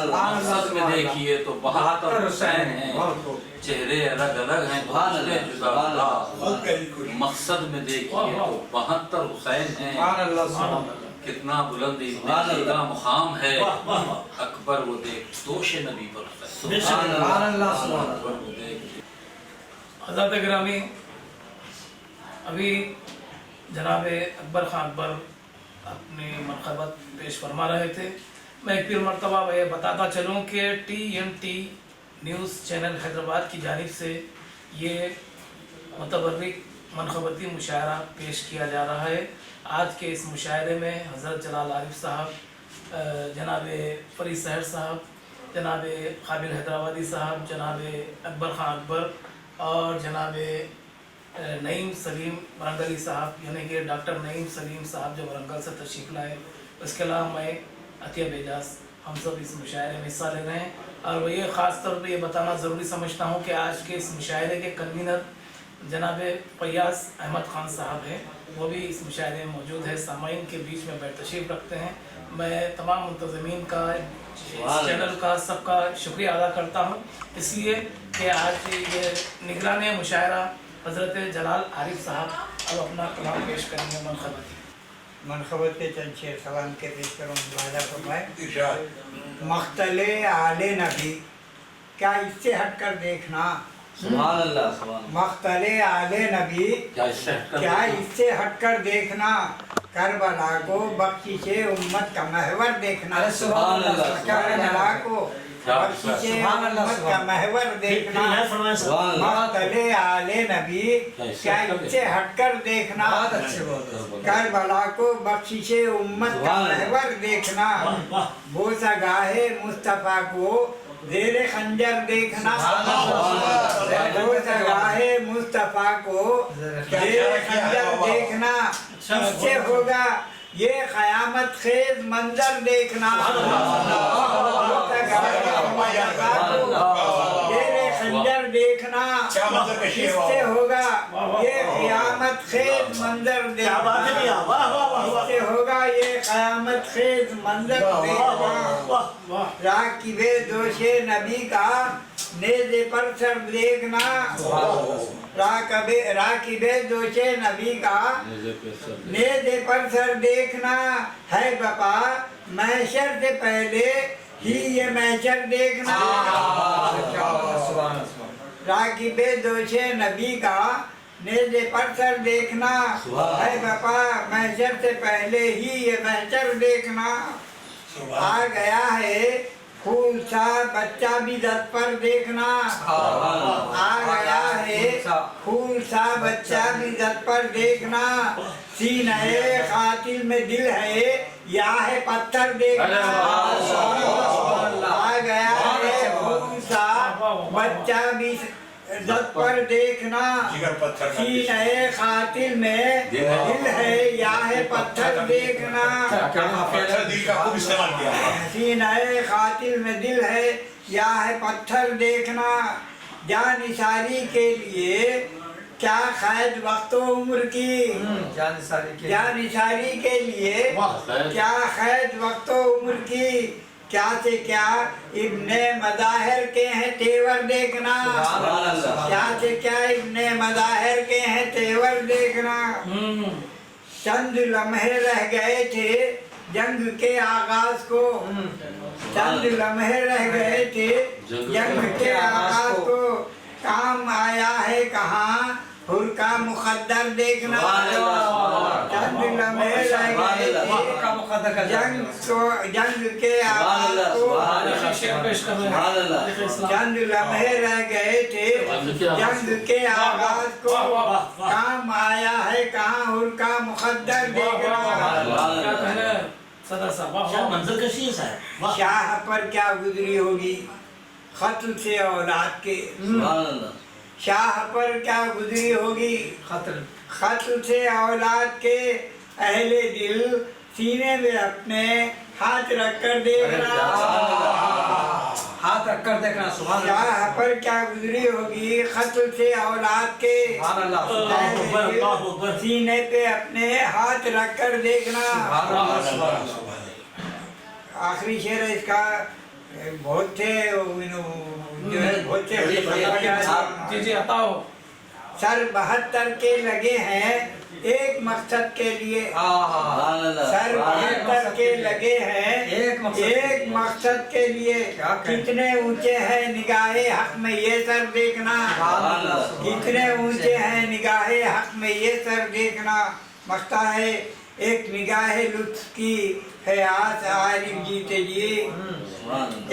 मकसद में देखिए तो 72 हुसैन हैं, चेहरे अलग अलग हैं तो रिश्ते जुदा जुदा, मकसद में देखिए तो 72 हुसैन हैं। कितना बुलंद इब्ने का मुकाम है, अकबर वो देख दोष नबी पर हुसैन, सुभान अल्लाह, सुभान अल्लाह। अकबर वो देख। हज़रत गिरामी, अभी जनाब अकबर खान अकबर अपनी मरकबत पेश फरमा रहे थे। मैं एक फिर मरतबा ये बताता चलूँ कि TNT न्यूज़ चैनल हैदराबाद की जानिब से ये मुतबर्रिक मनखबती मुशायरा पेश किया जा रहा है। आज के इस मुशायरे में हज़रत जलाल आरिफ साहब, जनाब फरीद सहर साहब, जनाब काबिल हैदराबादी साहब, जनाब अकबर खान अकबर और जनाब नईम सलीम वरंगली साहब, यानी कि डॉक्टर नईम सलीम साहब जो वरंगल से तशरीफ़ लाए, उसके अलावा मैं अतिया बेजास, हम सब इस मुशायरे में हिस्सा ले रहे हैं। और ये ख़ास तौर पे ये बताना ज़रूरी समझता हूँ कि आज के इस मुशायरे के कन्वीनर जनाब फैयाज़ अहमद ख़ान साहब हैं, वो भी इस मुशायरे में मौजूद है, सामाईन के बीच में बैठ तशरीफ़ रखते हैं। मैं तमाम मुंतज़मीन का, इस चैनल का, सबका शुक्रिया अदा करता हूँ, इसलिए कि आज ये निगरान मुशायरा हज़रत जलाल आरिफ साहब अब अपना कलाम पेश करेंगे मनखबत। मनखबत के चंद शेर सलाम के पेश करूँ वादा फरमाए। मख्तले आले नबी, क्या इससे हटकर देखना। सुभान अल्लाह, सुभान अल्लाह। मख्तले आले नबी, क्या इससे हटकर देखना, करबला को बख्शिशे उम्मत का महवर देखना। सुभान अल्लाह। करबला को बख्शिशे उम्मत का महवर देखना। मख्तले आले नबी, क्या इससे हटकर देखना, करबला को बख्शिशे उम्मत का महवर देखना। बोसा गाहे मुस्तफा को ज़ेरे खंजर देखना। बोसा गाहे मुस्तफा को ज़ेरे खंजर देखना। इससे होगा ये क़यामत खेज मंजर देखना। ज़ेरे खंजर देखना। इससे होगा ये क़यामत खेज मंजर देखना। इससे होगा ये क़यामत खेज मंजर देखना। राकिबे दोषे नबी का नेज़े पर सर देखना राकिबे दोषे नबी का नेज़े पर सर देखना है बपा महशर से पहले ही ये महशर देखना राकिबे दोषे नबी का नेज़े पर सर देखना है बपा महशर से पहले ही ये महशर देखना आ गया है फूल सा बच्चा भी दस पर देखना आ गया है फूल सा बच्चा भी दस पर देखना सीन है खातिल में दिल है या है पत्थर देखना आ गया है फूल सा बच्चा भी दस पर देखना जिगर पत्थर का सीन है खातिल में दिल है या है पत्थर देखना पत्थर दिल का खूब इस्तेमाल किया है। सीने खातिल में दिल है या है पत्थर देखना जान निसारी के लिए क्या खैद वक्त उम्र की जान निसारी के लिए क्या खैद वक्त उम्र की क्या से क्या इब्ने मज़ाहिर के हैं तेवर देखना क्या से क्या इब्ने मज़ाहिर के हैं तेवर देखना चंद लम्हे रह गए थे जंग के आगाज को चंद लम्हे रह गए थे जंग के आगाज को काम आया है कहाँ हुर का मुकद्दर देखना चंद लम्हे रह गए थे जंग के आगाज को चंद लम्हे रह गए थे जंग के आगाज को काम आया है कहाँ हुर का मुकद्दर देखना क्या मंजर कशी है साहब वाह शाह पर क्या गुजरी होगी खत्ल से औलाद के शाह पर क्या गुजरी होगी खत्ल से औलाद के अहले दिल सीने में अपने हाथ रखकर देखना हाथ रख कर देखना सुभान शाह पर क्या गुजरी होगी खत्ल से औलाद के अहले दिल सीने पे अपने हाथ रखकर देखना आखिरी शेर है इसका बहुत थे बहुत थे जी बताओ सर 72 के लगे हैं एक मकसद के लिए सर 72 के लगे हैं एक मकसद के लिए कितने ऊंचे हैं निगाहे हक में ये सर देखना कितने ऊंचे हैं निगाहे हक में ये सर देखना मकता है एक निगाहे लुत्फ की है आस आरिफ जीते जी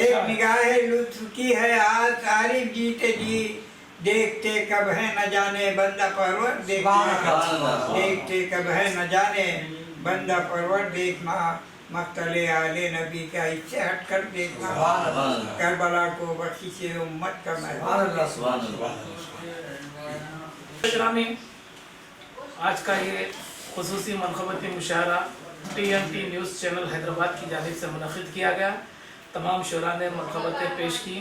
एक निगाहे लुत्फ की है आस आरिफ जीते जी देखते कब है न जाने बंदा परवर देखते कब है न जाने बंदा परवर देखना मक्तले आले नबी का इससे हट कर देखना करबला को बख्शिश उम्मत का ग्रामी आज का ये खुसूसी मनखबती मुशायरा TNT न्यूज़ चैनल हैदराबाद की जानिब से मुनक़िद किया गया। तमाम शुरा ने मनखबतें पेश की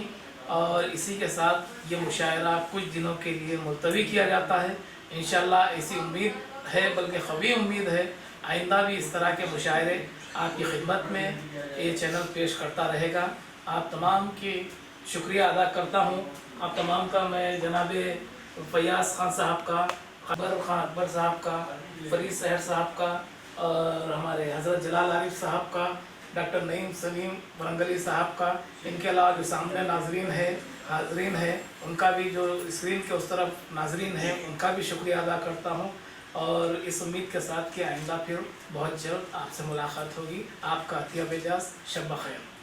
और इसी के साथ ये मुशायरा कुछ दिनों के लिए मुलतवी किया जाता है। इंशाअल्लाह ऐसी उम्मीद है, बल्कि ख़वी उम्मीद है, आइंदा भी इस तरह के मुशायरे आपकी खिदमत में ये चैनल पेश करता रहेगा। आप तमाम की शुक्रिया अदा करता हूँ। आप तमाम का मैं जनाब फयाज़ खान साहब का, खबर खान अकबर साहब का, फरीद सहर साहब का और हमारे हज़रत जलाल आरिफ साहब का, डॉक्टर नईम सलीम वरंगली साहब का, इनके अलावा जो सामने हाजरीन है उनका भी, जो स्क्रीन के उस तरफ नाजरीन है उनका भी शुक्रिया अदा करता हूँ और इस उम्मीद के साथ कि आइंदा फिर बहुत जल्द आपसे मुलाकात होगी। आपका अतिया बेजाज शब बखैर।